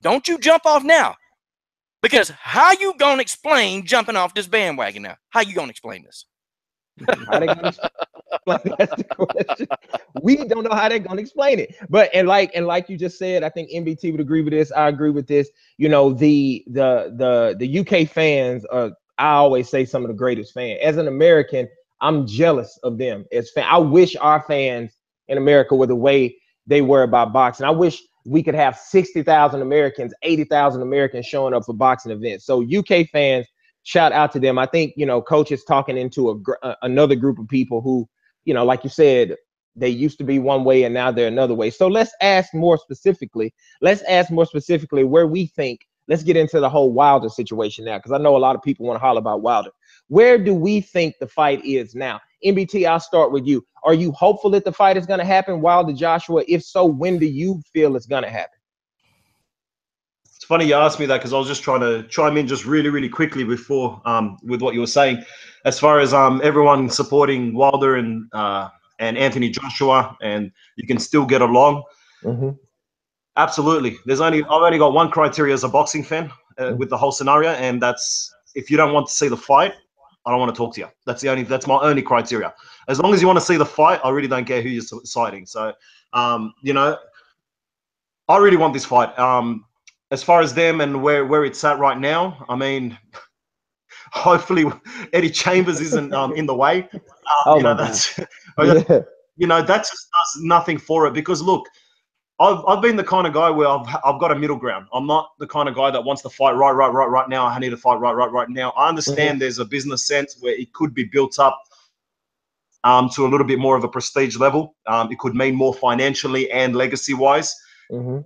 Don't you jump off now. Because how you gonna explain jumping off this bandwagon now? How you gonna explain this? How they gonna explain? That's the question. We don't know how they're gonna explain it. But and like you just said, I think MBT would agree with this. I agree with this. The UK fans are, I always say, some of the greatest fans. As an American, I'm jealous of them as fans. I wish our fans in America were the way they were about boxing. I wish we could have 60,000 Americans, 80,000 Americans showing up for boxing events. So UK fans, shout out to them. I think, Coach is talking into another group of people who, like you said, they used to be one way and now they're another way. So let's ask more specifically where we think. Let's get into the whole Wilder situation now, because I know a lot of people want to holler about Wilder. Where do we think the fight is now? MBT, I'll start with you. Are you hopeful that the fight is going to happen, Wilder Joshua? If so, when do you feel it's going to happen? It's funny you asked me that, because I was just trying to chime in just really, really quickly before with what you were saying. As far as everyone supporting Wilder and Anthony Joshua, and you can still get along. Mm-hmm. Absolutely. I've only got one criteria as a boxing fan with the whole scenario, and that's, if you don't want to see the fight, I don't want to talk to you. That's my only criteria. As long as you want to see the fight, I really don't care who you're siding. So, I really want this fight. as far as them and where it's at right now, I mean, hopefully Eddie Chambers isn't in the way. Oh You know, my God. that's Yeah. you know, that just does nothing for it, because look, I've been the kind of guy where I've got a middle ground. I'm not the kind of guy that wants to fight right now. I need to fight right now. I understand there's a business sense where it could be built up to a little bit more of a prestige level. It could mean more financially and legacy wise.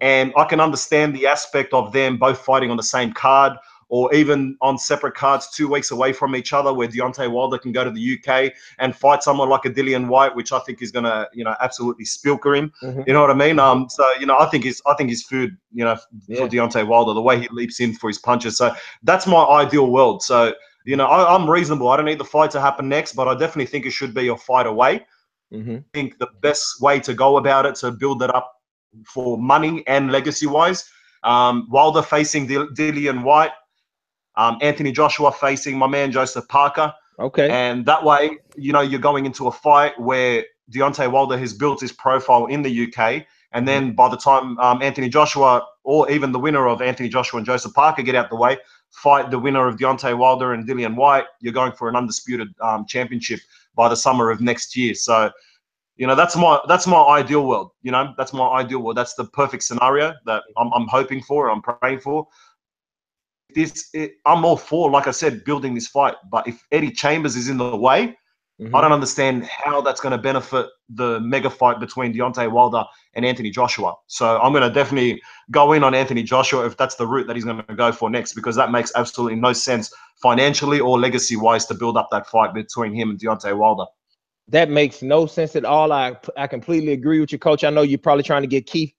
And I can understand the aspect of them both fighting on the same card, or even on separate cards 2 weeks away from each other, where Deontay Wilder can go to the UK and fight someone like a Dillian White, which I think is going to, you know, absolutely spilker him. You know what I mean? So, you know, I think his food, you know, for Deontay Wilder, the way he leaps in for his punches. So that's my ideal world. So, you know, I'm reasonable. I don't need the fight to happen next, but I definitely think it should be a fight away. I think the best way to go about it, to build that up for money and legacy wise, Wilder facing Dillian White, Anthony Joshua facing my man Joseph Parker. Okay. And that way, you know, you're going into a fight where Deontay Wilder has built his profile in the UK. And then by the time Anthony Joshua, or even the winner of Anthony Joshua and Joseph Parker, get out the way, fight the winner of Deontay Wilder and Dillian White, you're going for an undisputed championship by the summer of next year. So, you know, that's my ideal world. You know, that's my ideal world. That's the perfect scenario that I'm hoping for, I'm praying for. I'm all for, like I said, building this fight. But if Eddie Chambers is in the way, I don't understand how that's going to benefit the mega fight between Deontay Wilder and Anthony Joshua. So I'm going to definitely go in on Anthony Joshua if that's the route that he's going to go for next, because that makes absolutely no sense financially or legacy-wise to build up that fight between him and Deontay Wilder. That makes no sense at all. I completely agree with you, Coach. I know you're probably trying to get Keith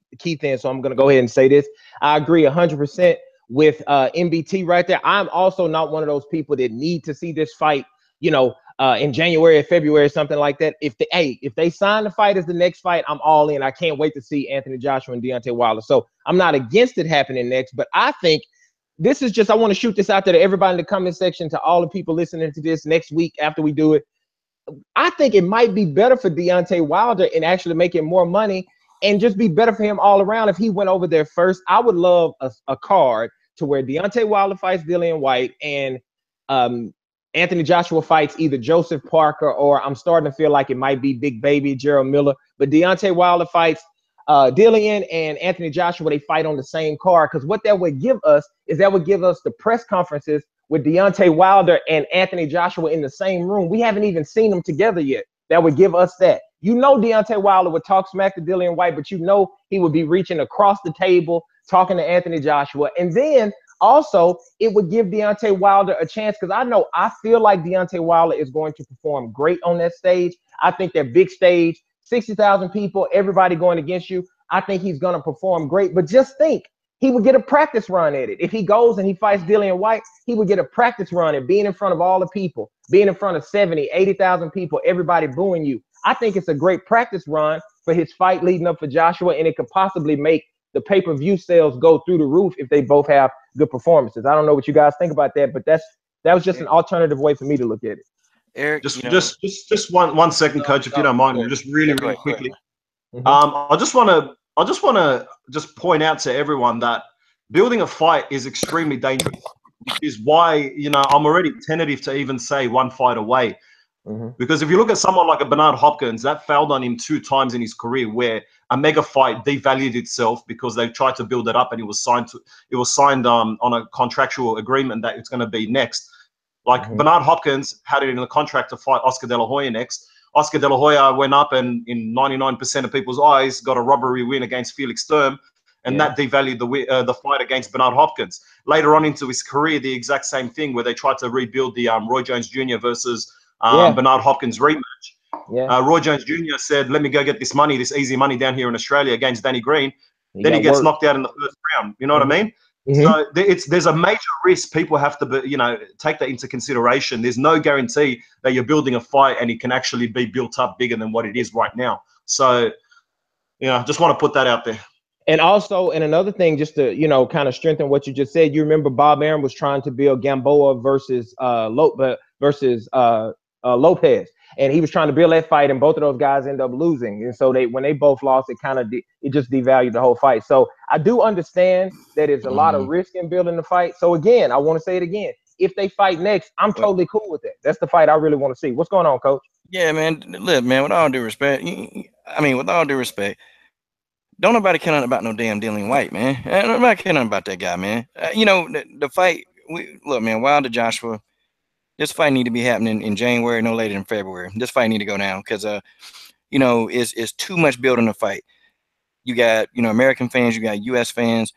in, so I'm going to go ahead and say this. I agree 100% with MBT right there. I'm also not one of those people that need to see this fight, you know, in January or February or something like that. If they sign the fight as the next fight, I'm all in. I can't wait to see Anthony Joshua and Deontay Wilder. So I'm not against it happening next, but I think this is just, I want to shoot this out there to everybody in the comment section, to all the people listening to this next week after we do it. I think it might be better for Deontay Wilder and actually making more money, and just be better for him all around if he went over there first. I would love a card to where Deontay Wilder fights Dillian White and Anthony Joshua fights either Joseph Parker, or I'm starting to feel like it might be Big Baby Gerald Miller, but Deontay Wilder fights Dillian, and Anthony Joshua, they fight on the same card. Because what that would give us is that would give us the press conferences with Deontay Wilder and Anthony Joshua in the same room. We haven't even seen them together yet. That would give us that. You know, Deontay Wilder would talk smack to Dillian White, but you know he would be reaching across the table, talking to Anthony Joshua. And then also, it would give Deontay Wilder a chance, because I feel like Deontay Wilder is going to perform great on that stage. I think that big stage, 60,000 people, everybody going against you, I think he's going to perform great. But just think, he would get a practice run at it. If he goes and he fights Dillian White, he would get a practice run at being in front of all the people, being in front of 70, 80,000 people, everybody booing you. I think it's a great practice run for his fight leading up for Joshua, and it could possibly make the pay-per-view sales go through the roof if they both have good performances. I don't know what you guys think about that, but that was just an alternative way for me to look at it. Eric, just one second, Coach, if you don't mind, just really quickly. I just want to just point out to everyone that building a fight is extremely dangerous, which is why, you know, I'm already tentative to even say one fight away. Because if you look at someone like a Bernard Hopkins, that failed on him 2 times in his career, where a mega fight devalued itself because they tried to build it up, and it was signed on a contractual agreement that it's going to be next. Like Bernard Hopkins had it in the contract to fight Oscar De La Hoya next. Oscar De La Hoya went up and, in 99% of people's eyes, got a robbery win against Felix Sturm, and that devalued the fight against Bernard Hopkins. Later on into his career, the exact same thing, where they tried to rebuild the Roy Jones Jr. versus Bernard Hopkins rematch. Roy Jones Jr. said, "Let me go get this money, this easy money down here in Australia against Danny Green." Then he gets knocked out in the first round. You know what I mean? So there's a major risk. People have to, you know, take that into consideration. There's no guarantee that you're building a fight and it can actually be built up bigger than what it is right now. So, you know, just want to put that out there. And also, and another thing, just to, you know, kind of strengthen what you just said, you remember Bob Arum was trying to build Gamboa versus Lopez. And he was trying to build that fight, and both of those guys end up losing. And so when they both lost, it just devalued the whole fight. So I do understand that it's a lot of risk in building the fight. So again, I want to say it again. If they fight next, I'm totally cool with that. That's the fight I really want to see. What's going on, Coach? Yeah, man. Look, man, with all due respect, I mean, with all due respect, don't nobody care nothing about no damn Dillian White, man. Nobody care nothing about that guy, man. The fight, look, man, Wilder Joshua, this fight need to be happening in January, no later than February. This fight need to go down because, it's too much building the fight. You got, American fans, you got U.S. fans.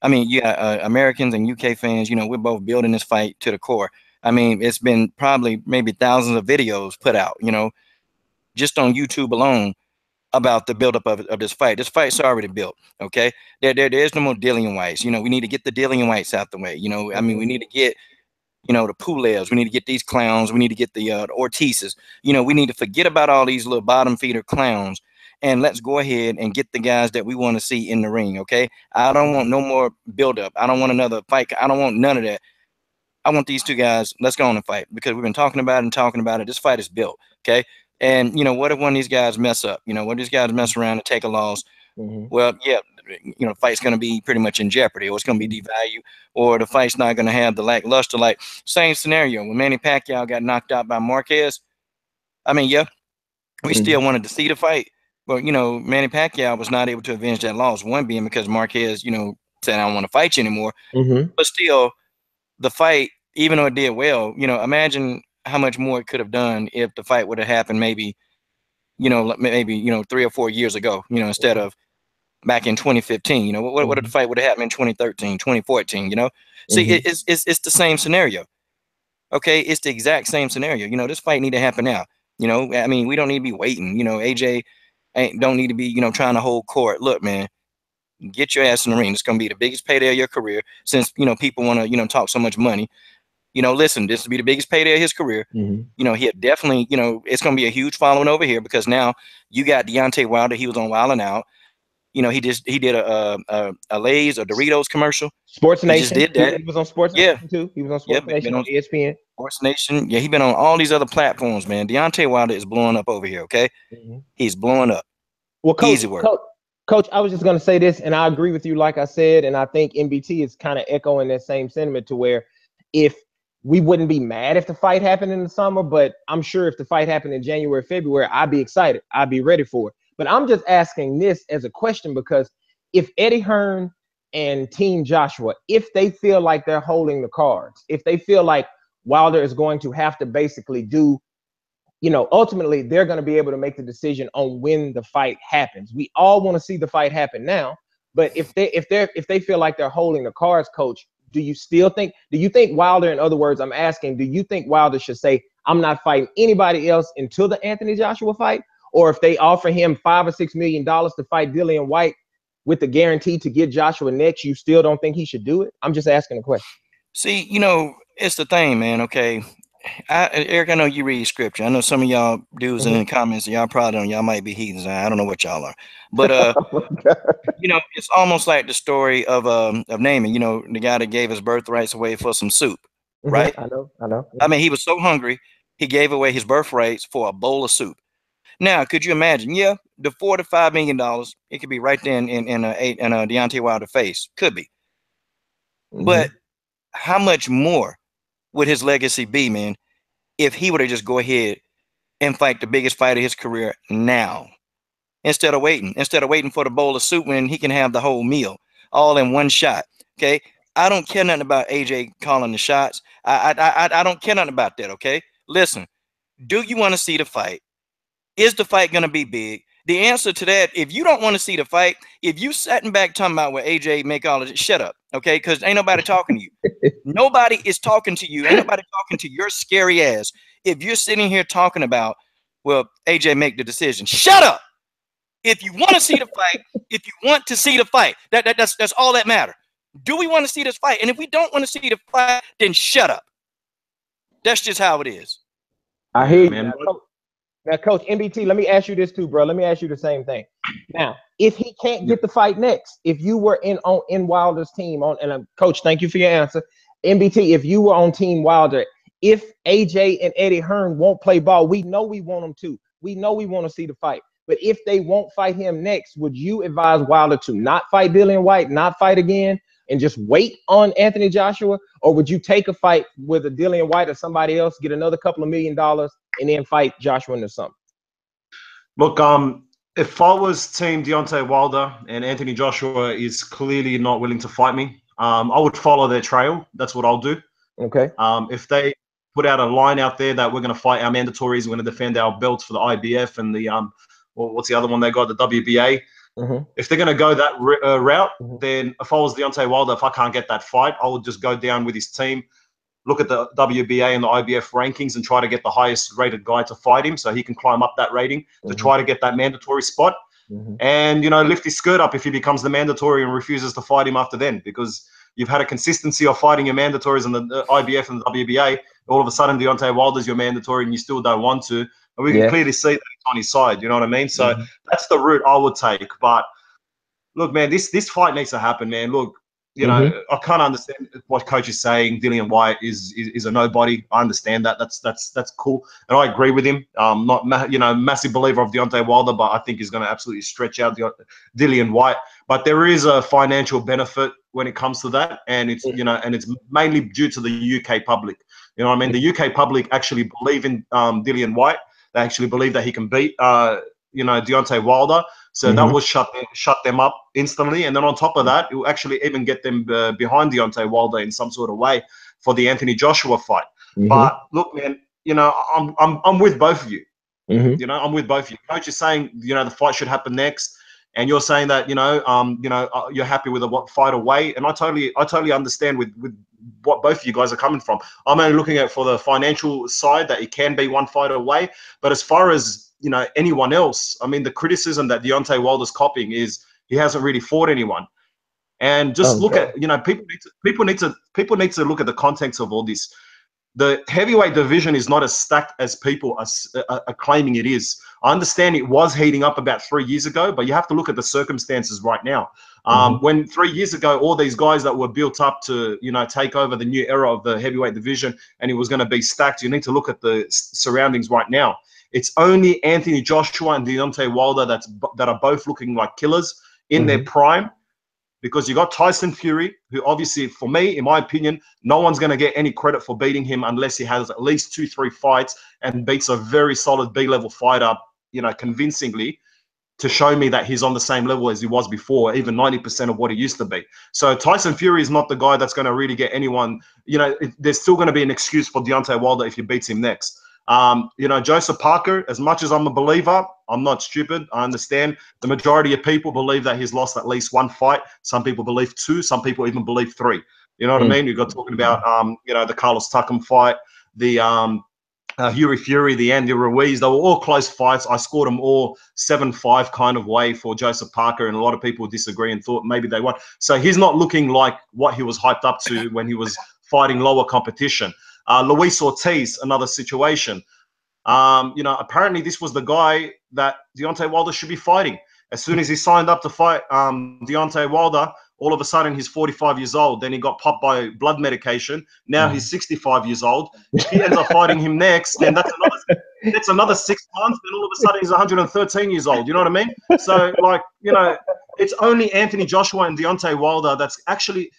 I mean, you got Americans and UK fans. We're both building this fight to the core. I mean, it's been probably maybe thousands of videos put out, just on YouTube alone about the buildup of this fight. This fight's already built, okay? There's no more Dillian Whites. We need to get the Dillian Whites out the way. I mean, we need to get, the Pulevs. We need to get these clowns. We need to get the Ortizes. We need to forget about all these little bottom feeder clowns, and let's go ahead and get the guys that we want to see in the ring, okay? I don't want no more buildup. I don't want another fight. I don't want none of that. I want these two guys. Let's go on and fight, because we've been talking about it. This fight is built, okay? And, what if one of these guys mess up? What if these guys mess around and take a loss? Well, yeah, the fight's going to be pretty much in jeopardy, or it's going to be devalued, or the fight's not going to have the lackluster. Like, same scenario when Manny Pacquiao got knocked out by Marquez. I mean, yeah, we still wanted to see the fight, but, Manny Pacquiao was not able to avenge that loss. One being because Marquez, said, I don't want to fight you anymore. But still, the fight, even though it did well, imagine how much more it could have done if the fight would have happened maybe 3 or 4 years ago, instead of back in 2015. What if the fight would have happened in 2013, 2014, See, it's the same scenario. Okay, it's the exact same scenario. This fight need to happen now. I mean, we don't need to be waiting. AJ don't need to be, trying to hold court. Look, man, get your ass in the ring. It's going to be the biggest payday of your career, since, people want to, talk so much money. Listen, this will be the biggest payday of his career. He definitely, it's going to be a huge following over here, because now you got Deontay Wilder. He was on Wild 'N Out. He did a Lay's or Doritos commercial. Sports Nation. He just did that. He was on Sports Nation too. He was on Sports Nation on ESPN. Sports Nation. Yeah, he's been on all these other platforms, man. Deontay Wilder is blowing up over here, okay? He's blowing up. Well, Coach, easy work. Coach, I was just going to say this, and I agree with you, like I said, and I think MBT is kind of echoing that same sentiment, to where if we wouldn't be mad if the fight happened in the summer, but I'm sure if the fight happened in January, February, I'd be excited. I'd be ready for it. But I'm just asking this as a question, because if Eddie Hearn and Team Joshua, if they feel like they're holding the cards, if they feel like Wilder is going to have to basically do, ultimately they're going to be able to make the decision on when the fight happens. We all want to see the fight happen now, but if they feel like they're holding the cards, Coach, do you think Wilder, in other words, I'm asking, do you think Wilder should say, I'm not fighting anybody else until the Anthony Joshua fight? Or if they offer him $5 or $6 million to fight Dillian White with the guarantee to get Joshua next, you still don't think he should do it? I'm just asking a question. See, it's the thing, man. Okay, Eric, I know you read scripture. I know some of y'all dudes in the comments, y'all probably don't. Y'all might be heathens. I don't know what y'all are, but it's almost like the story of Naaman. The guy that gave his birthrights away for some soup, right? I know. I mean, he was so hungry, he gave away his birthrights for a bowl of soup. Now, could you imagine? Yeah, the $4 to $5 million, it could be right there in Deontay Wilder's face. Could be. But how much more would his legacy be, man, if he were to just go ahead and fight the biggest fight of his career now, instead of waiting for the bowl of soup when he can have the whole meal all in one shot? Okay, I don't care nothing about AJ calling the shots. I don't care nothing about that. Okay, listen, do you want to see the fight? Is the fight going to be big? The answer to that, if you don't want to see the fight, if you sitting back talking about where AJ make all of it, shut up, okay? Because ain't nobody talking to you. Nobody is talking to you. Ain't nobody talking to your scary ass. If you're sitting here talking about, well, AJ make the decision, shut up. If you want to see the fight, that's all that matters. Do we want to see this fight? And if we don't want to see the fight, then shut up. That's just how it is. I hear you, man. Now, Coach MBT, let me ask you this too, bro. Let me ask you the same thing. Now, if he can't get the fight next, if you were in Wilder's team Coach, thank you for your answer. MBT, if you were on Team Wilder, if AJ and Eddie Hearn won't play ball, we know we want them to. We know we want to see the fight. But if they won't fight him next, would you advise Wilder to not fight Dillian White, not fight again, and just wait on Anthony Joshua? Or would you take a fight with a Dillian White or somebody else, get another couple of $1 million, and then fight Joshua in the summer? Look, if I was Team Deontay Wilder and Anthony Joshua is clearly not willing to fight me, I would follow their trail. That's what I'll do. Okay. If they put out a line out there that we're going to fight our mandatories, we're going to defend our belts for the IBF and the what's the other one they got, the WBA. If they're going to go that route, then if I was Deontay Wilder, if I can't get that fight, I would just go down with his team, look at the WBA and the IBF rankings and try to get the highest rated guy to fight him so he can climb up that rating to try to get that mandatory spot. And, you know, lift his skirt up if he becomes the mandatory and refuses to fight him after then, because you've had a consistency of fighting your mandatories in the IBF and the WBA. All of a sudden, Deontay Wilder's your mandatory and you still don't want to. And we can clearly see that it's on his side. You know what I mean? So that's the route I would take. But look, man, this fight needs to happen, man. Look, you know, I can't understand what coach is saying. Dillian White is a nobody. I understand that. That's cool, and I agree with him. Not massive believer of Deontay Wilder, but I think he's going to absolutely stretch out Dillian White. But there is a financial benefit when it comes to that, and it's and it's mainly due to the UK public. You know what I mean? The UK public actually believe in Dillian White. They actually believe that he can beat Deontay Wilder. So that will shut them up instantly. And then on top of that, it will actually even get them behind Deontay Wilder in some sort of way for the Anthony Joshua fight. But look, man, I'm with both of you. I'm with both of you. Coach is saying, the fight should happen next. And you're saying that, you're happy with a fight away. And I totally understand with what both of you guys are coming from. I'm only looking at for the financial side that it can be one fight away. But as far as anyone else, I mean, the criticism that Deontay Wilder's copying is he hasn't really fought anyone. And just look at, people need to look at the context of all this. The heavyweight division is not as stacked as people are claiming it is. I understand it was heating up about 3 years ago, but you have to look at the circumstances right now. When 3 years ago, all these guys that were built up to, take over the new era of the heavyweight division and it was going to be stacked, you need to look at the surroundings right now. It's only Anthony Joshua and Deontay Wilder that are both looking like killers in their prime, because you got Tyson Fury, who obviously, for me, in my opinion, no one's going to get any credit for beating him unless he has at least 2-3 fights and beats a very solid B-level fighter, convincingly, to show me that he's on the same level as he was before, even 90% of what he used to be. So Tyson Fury is not the guy that's going to really get anyone. There's still going to be an excuse for Deontay Wilder if he beats him next. Joseph Parker, as much as I'm a believer, I'm not stupid. I understand the majority of people believe that he's lost at least one fight. Some people believe 2. Some people even believe 3. You know what I mean? You've got talking about, the Carlos Takam fight, the Hughie Fury, the Andy Ruiz. They were all close fights. I scored them all 7-5 kind of way for Joseph Parker, and a lot of people disagree and thought maybe they won. So he's not looking like what he was hyped up to when he was fighting lower competition. Luis Ortiz, another situation. Apparently this was the guy that Deontay Wilder should be fighting. As soon as he signed up to fight Deontay Wilder, all of a sudden he's 45 years old. Then he got popped by blood medication. Now he's 65 years old. If he ends up fighting him next, then that's another 6 months. Then all of a sudden he's 113 years old. You know what I mean? So, it's only Anthony Joshua and Deontay Wilder that's actually...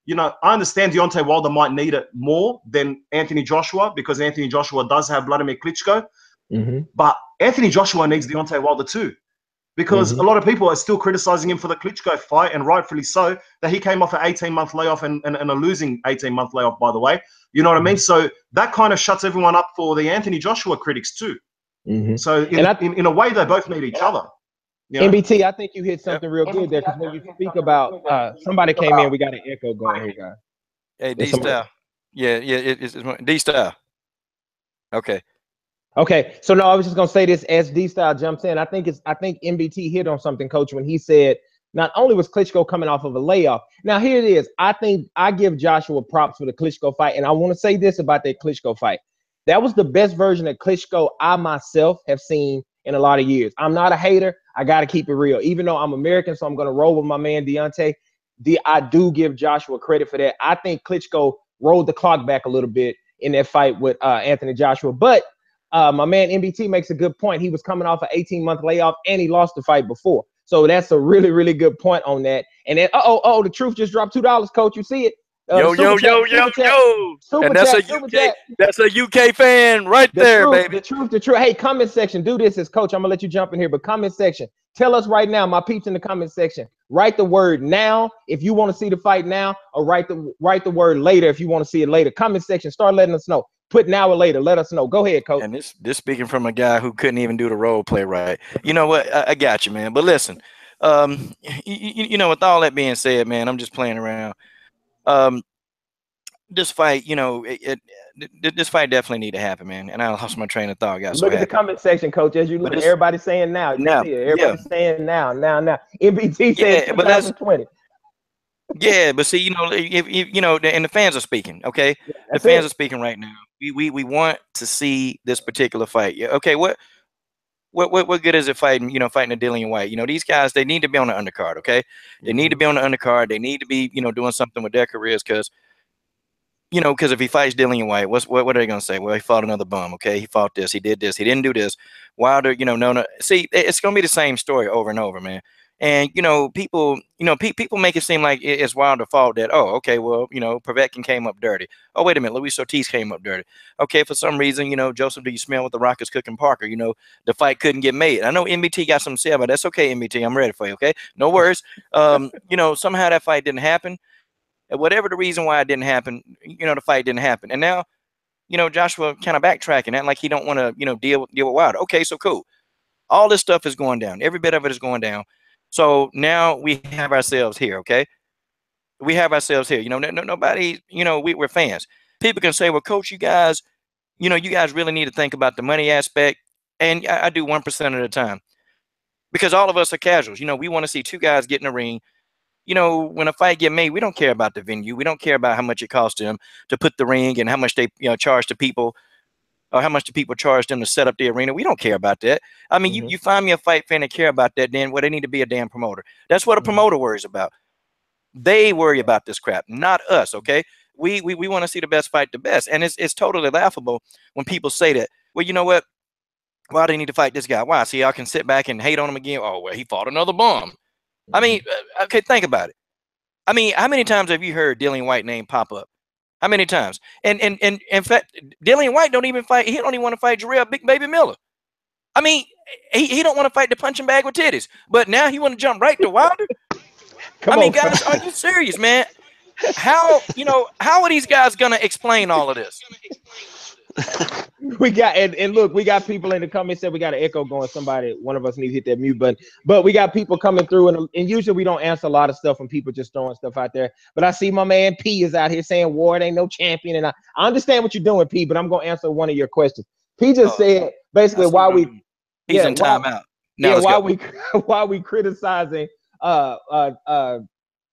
I understand Deontay Wilder might need it more than Anthony Joshua because Anthony Joshua does have Vladimir Klitschko. But Anthony Joshua needs Deontay Wilder too, because a lot of people are still criticizing him for the Klitschko fight, and rightfully so, that he came off an 18-month layoff and a losing 18-month layoff, by the way. You know what I mean? So that kind of shuts everyone up for the Anthony Joshua critics too. So in a way, they both need each other. MBT, I think you hit something real good there, because when you speak about somebody came in, we got an echo going here, guys. Hey, D-Style. Yeah, it's D-Style. Okay. So no, I was just gonna say this as D-Style jumps in. I think MBT hit on something, Coach, when he said not only was Klitschko coming off of a layoff. Now here it is. I think I give Joshua props for the Klitschko fight, and I want to say this about that Klitschko fight. That was the best version of Klitschko I myself have seen in a lot of years. I'm not a hater. I got to keep it real. Even though I'm American, so I'm going to roll with my man Deontay. I do give Joshua credit for that. I think Klitschko rolled the clock back a little bit in that fight with Anthony Joshua. But my man MBT makes a good point. He was coming off an 18-month layoff and he lost the fight before. So that's a really, really good point on that. And then, the truth just dropped $2, coach. You see it? Yo. And that's a UK fan right there, baby. The truth. Hey, comment section. Do this as coach. I'm gonna let you jump in here, but comment section. Tell us right now, my peeps in the comment section. Write the word now if you want to see the fight now, or write the word later if you want to see it later. Comment section. Start letting us know. Put now or later. Let us know. Go ahead, coach. And this speaking from a guy who couldn't even do the role play right. You know what? I got you, man. But listen, you know, with all that being said, man, I'm just playing around. This fight, you know, this fight definitely need to happen, man. And I lost my train of thought. Look at the comment section, coach. As you look, everybody's saying now. Everybody's saying now. MBT says 2020. Yeah, but see, you know, if you know, and the fans are speaking. Okay, the fans are speaking right now. We want to see this particular fight. Yeah. Okay. What good is it fighting? You know, fighting a Dillian White. You know, these guys, they need to be on the undercard. Okay, they need to be on the undercard. They need to be, you know, doing something with their careers because. You know, because if he fights Dillian White, what are they going to say? Well, he fought another bum. Okay, he fought this, he did this, he didn't do this. Wilder, you know, no. See, it's going to be the same story over and over, man. And you know, people make it seem like it's Wilder's fault that okay, well, you know, Povetkin came up dirty. Oh, wait a minute, Luis Ortiz came up dirty. Okay, for some reason, you know, Joseph, do you smell what the rock is cooking? Parker, you know, the fight couldn't get made. I know MBT got something to say, but that's okay, MBT. I'm ready for you. Okay, no worries. You know, somehow that fight didn't happen. Whatever the reason why it didn't happen, you know, the fight didn't happen. And now, you know, Joshua kind of backtracking that like he don't want to, you know, deal with Wilder. Okay, so cool. All this stuff is going down. Every bit of it is going down. So now we have ourselves here, okay? We have ourselves here. You know, nobody, you know, we're fans. People can say, well, coach, you guys, you know, you guys really need to think about the money aspect. And I do 1% of the time. Because all of us are casuals. You know, we want to see two guys get in the ring. You know, when a fight get made, we don't care about the venue. We don't care about how much it costs them to put the ring and how much they, you know, charge the people or how much the people charge them to set up the arena. We don't care about that. I mean, you find me a fight fan and care about that, then they need to be a damn promoter. That's what a promoter worries about. They worry about this crap, not us, okay? We want to see the best fight the best. And it's totally laughable when people say that. Well, you know what? Why do they need to fight this guy? Why? See, I can sit back and hate on him again. Oh, well, he fought another bum. I mean, okay, think about it. I mean, how many times have you heard Dillian White name pop up? How many times? And in fact, Dillian White don't even fight. He don't even want to fight Jarrell Big Baby Miller. I mean, he don't want to fight the punching bag with titties. But now he want to jump right to Wilder. I mean, guys, are you serious, man? How are these guys gonna explain all of this? We got and look, we got people in the comments said we got an echo going. One of us need to hit that mute button. But we got people coming through, and usually we don't answer a lot of stuff when people just throwing stuff out there. But I see my man P is out here saying Ward ain't no champion, and I understand what you're doing, P. But I'm gonna answer one of your questions. P just said basically why we he's in timeout. Why we criticizing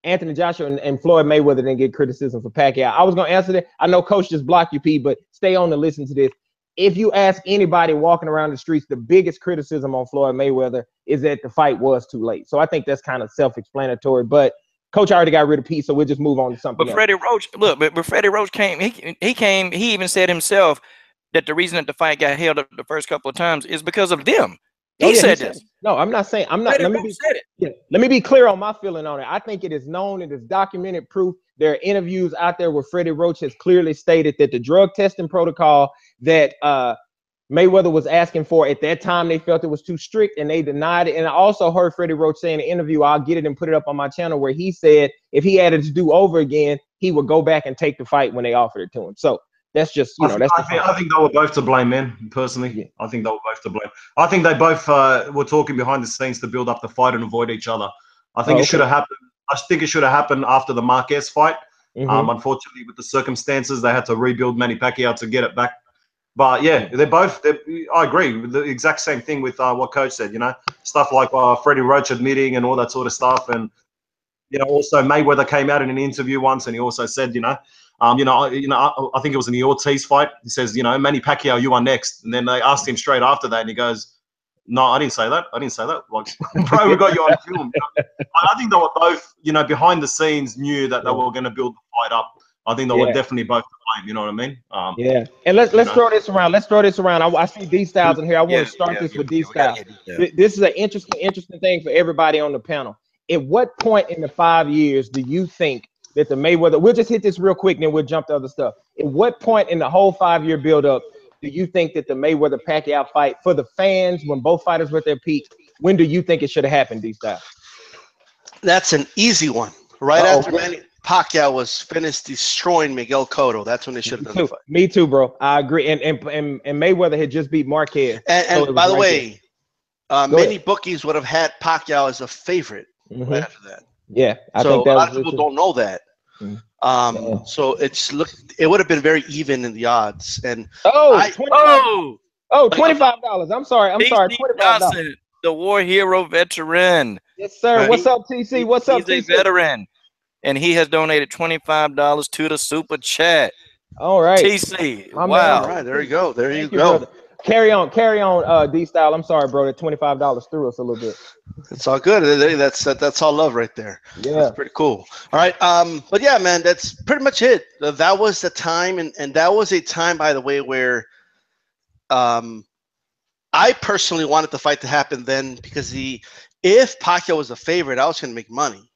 Anthony Joshua and Floyd Mayweather didn't get criticism for Pacquiao. I was gonna answer that. I know Coach just blocked you, P, but stay on to listen to this. If you ask anybody walking around the streets, the biggest criticism on Floyd Mayweather is that the fight was too late. So I think that's kind of self-explanatory. But Coach already got rid of P, so we'll just move on to something else. Freddie Roach, look, but Freddie Roach came. He even said himself that the reason that the fight got held up the first couple of times is because of them. He said this. No, I'm not saying. I'm not. Let me be clear on my feeling on it. I think it is known. It is documented proof. There are interviews out there where Freddie Roach has clearly stated that the drug testing protocol that Mayweather was asking for at that time, they felt it was too strict and they denied it. And I also heard Freddie Roach say in an interview, I'll get it and put it up on my channel, where he said if he had it to do over again, he would go back and take the fight when they offered it to him. So that's just, I think they were both to blame, man. Personally, I think they were both to blame. I think they both were talking behind the scenes to build up the fight and avoid each other. I think it should have happened. I think it should have happened after the Marquez fight. Unfortunately, with the circumstances, they had to rebuild Manny Pacquiao to get it back. But yeah, I agree with the exact same thing with what Coach said. You know, stuff like Freddie Roach admitting and all that sort of stuff, and also Mayweather came out in an interview once and he also said, I think it was in the Ortiz fight. He says, Manny Pacquiao, you are next. And then they asked him straight after that, and he goes, "No, I didn't say that. I didn't say that. Like, bro, we got you on film." I think they were both, behind the scenes, knew that they were going to build the fight up I think they were definitely both to blame. You know what I mean? Yeah. And let's throw this around. Let's throw this around. I see D Styles in here. I want to start this with D Styles. This is an interesting thing for everybody on the panel. At what point in the 5 years do you think that the Mayweather? We'll just hit this real quick, and then we'll jump to other stuff. At what point in the whole 5-year buildup do you think that the Mayweather-Pacquiao fight, for the fans, when both fighters were at their peak, when do you think it should have happened, D-Style? That's an easy one. Right after Manny Pacquiao was finished destroying Miguel Cotto, that's when they should have done the fight. Me too, bro. I agree. And Mayweather had just beat Marquez. And so by the way, many bookies would have had Pacquiao as a favorite right after that. Yeah, I think that a lot of people don't know that. So it would have been very even in the odds. And $25. I'm sorry, $25. The war hero veteran. Yes, sir. What's up, TC? What's up, TC? He's a veteran, and he has donated $25 to the super chat. All right, TC. Wow. All right, there you go. There you go. Brother. Carry on, D-Style. I'm sorry, bro. That $25 threw us a little bit. It's all good. That's all love right there. Yeah, that's pretty cool. All right, but yeah, man, that's pretty much it. That was the time, and that was a time, by the way, where I personally wanted the fight to happen then, because if Pacquiao was a favorite, I was going to make money,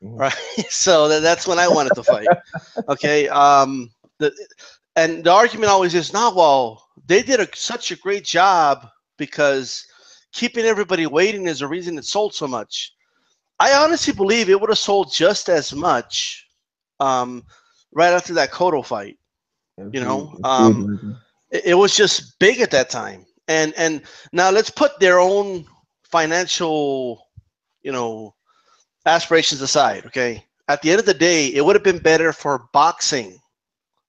right? So that's when I wanted to fight. Okay, and the argument always is, well, they did such a great job because keeping everybody waiting is the reason it sold so much. I honestly believe it would have sold just as much right after that Cotto fight. You know, it was just big at that time. And now let's put their own financial, aspirations aside. Okay, at the end of the day, it would have been better for boxing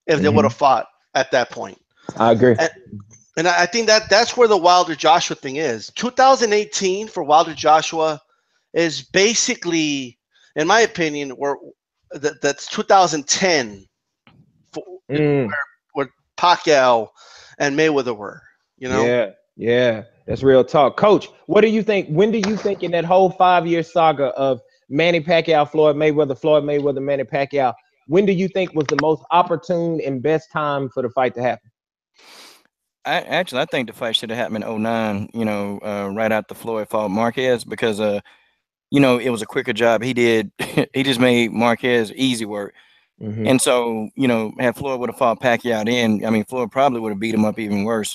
if they would have fought at that point. I agree. And I think that's where the Wilder Joshua thing is. 2018 for Wilder Joshua is basically, in my opinion, that's 2010 where Pacquiao and Mayweather were. Yeah, that's real talk. Coach, what do you think? When do you think in that whole 5-year saga of Manny Pacquiao, Floyd Mayweather, Manny Pacquiao, when do you think was the most opportune and best time for the fight to happen? I think the fight should have happened in 2009, right after Floyd fought Marquez, because it was a quicker job. He just made Marquez easy work. And so, had Floyd would have fought Pacquiao then, I mean, Floyd probably would have beat him up even worse,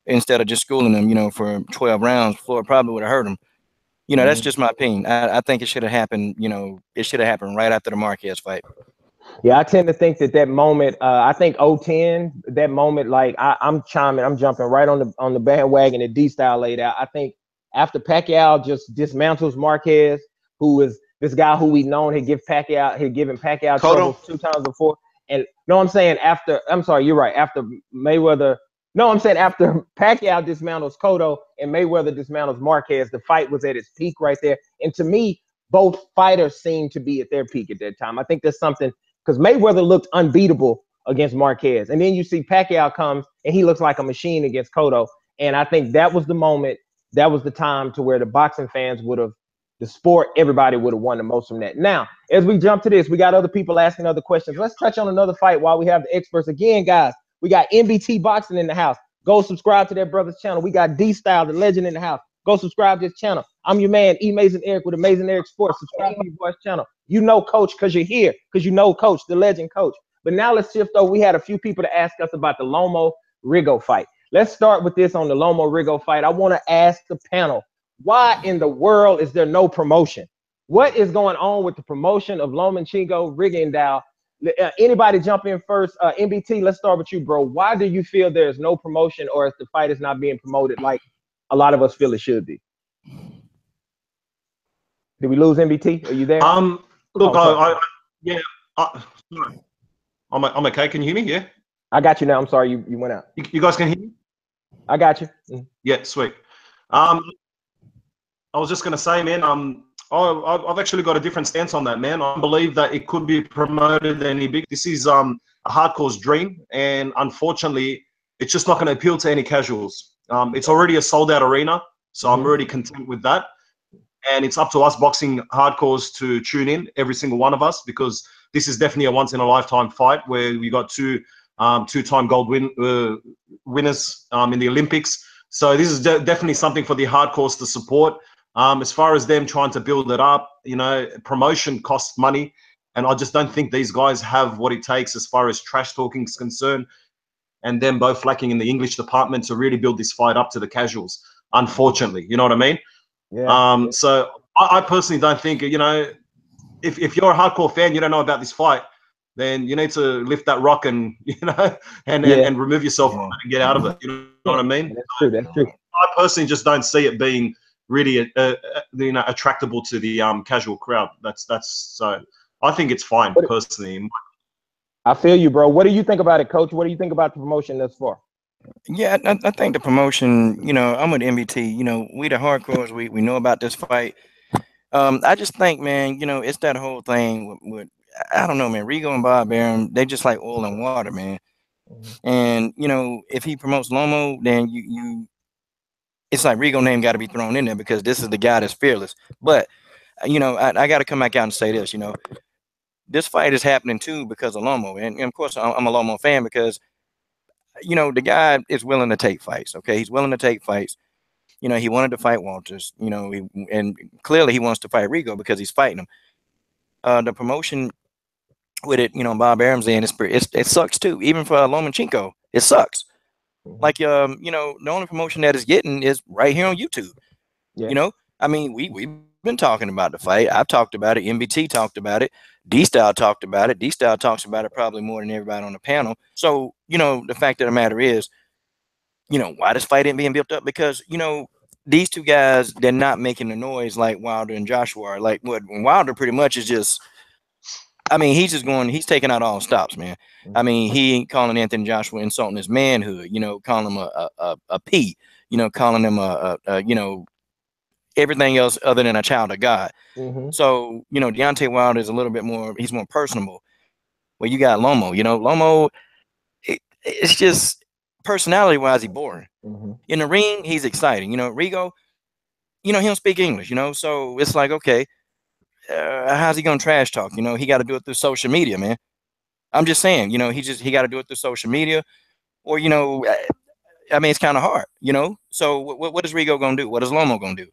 instead of just schooling him, for 12 rounds, Floyd probably would have hurt him. That's just my opinion. I think it should have happened, it should have happened right after the Marquez fight. Yeah, I tend to think that moment, I think 2010, that moment, like I'm jumping right on the bandwagon that D-Style laid out. I think after Pacquiao just dismantles Marquez, who is this guy who we known had given Pacquiao trouble 2 times before. And you're right. After after Pacquiao dismantles Cotto and Mayweather dismantles Marquez, the fight was at its peak right there. And to me, both fighters seemed to be at their peak at that time. I think there's something, because Mayweather looked unbeatable against Marquez. And then you see Pacquiao comes and he looks like a machine against Cotto. And I think that was the moment, that was the time to where the boxing fans everybody would have won the most from that. Now, as we jump to this, we got other people asking other questions. Let's touch on another fight while we have the experts. Again, guys, we got NBT Boxing in the house. Go subscribe to that brother's channel. We got D-Style, the legend, in the house. Go subscribe to his channel. I'm your man, Amazing Eric with Amazing Eric Sports. Subscribe to your boy's channel. You know Coach because you're here, because you know Coach, the legend Coach. But now let's shift over. We had a few people to ask us about the Lomo-Rigondeaux fight. Let's start with this on the Lomo-Rigondeaux fight. I want to ask the panel, why in the world is there no promotion? What is going on with the promotion of Lomachenko, Rigondeaux? Anybody jump in first? NBT, let's start with you, bro. Why do you feel there's no promotion, or if the fight is not being promoted like a lot of us feel it should be? Did we lose NBT? Are you there? Look, I'm okay. Can you hear me? Yeah. I got you now. I'm sorry, you went out. You guys can hear me? I got you. Yeah, sweet. I was just gonna say, man, I've actually got a different stance on that, man. I believe that it could be promoted any big. This is a hardcore's dream, and unfortunately, it's just not going to appeal to any casuals. It's already a sold-out arena, so I'm already content with that. And it's up to us boxing hardcores to tune in, every single one of us, because this is definitely a once in a lifetime fight where we got two-time gold winners in the Olympics. So this is definitely something for the hardcores to support. As far as them trying to build it up, you know, promotion costs money. And I just don't think these guys have what it takes as far as trash talking is concerned, and them both lacking in the English department to really build this fight up to the casuals, unfortunately. You know what I mean? Yeah. So I personally don't think, you know, if you're a hardcore fan, you don't know about this fight, then you need to lift that rock and, you know, and remove yourself from it and get out of it. You know what I mean? That's true. That's true. I personally just don't see it being really, you know, attractable to the casual crowd. That's so. I think it's fine personally. I feel you, bro. What do you think about it, Coach? What do you think about the promotion thus far? Yeah, I think the promotion, you know, I'm with MBT. You know, we the hardcores, we know about this fight. I just think, man, you know, it's that whole thing with I don't know, man. Rigo and Bob Arum, they just like oil and water, man. And you know, if he promotes Lomo, then it's like Rigo name got to be thrown in there because this is the guy that's fearless. But you know, I got to come back out and say this. You know, this fight is happening too because of Lomo, and of course I'm a Lomo fan because you know the guy is willing to take fights. Okay, he's willing to take fights. You know, he wanted to fight Walters. You know, and clearly he wants to fight Rigo because he's fighting him. The promotion with it, you know, Bob Arum's in, it sucks too. Even for Lomachenko, it sucks. Like, you know, the only promotion that is getting is right here on YouTube. Yeah. You know, I mean, we've been talking about the fight. I've talked about it. MBT talked about it. D-Style talked about it. D-Style talks about it probably more than everybody on the panel. So, you know, the fact of the matter is, you know, why this fight ain't being built up? Because, you know, these two guys, they're not making the noise like Wilder and Joshua are. Like, what Wilder pretty much is just, I mean, he's taking out all stops, man. I mean, he ain't calling Anthony Joshua insulting his manhood, you know, calling him a P, you know, calling him you know, everything else other than a child of God. So, you know, Deontay Wilder is a little bit more, he's more personable. Well, you got Lomo, you know, Lomo, it's just personality-wise, he's boring. In the ring, he's exciting. You know, Rigo, you know, he don't speak English, you know, so it's like, okay, how's he gonna trash talk? You know, he got to do it through social media, man. I'm just saying, you know, he got to do it through social media, or you know, I mean, it's kind of hard, you know. So what is Rigo gonna do? What is Lomo gonna do?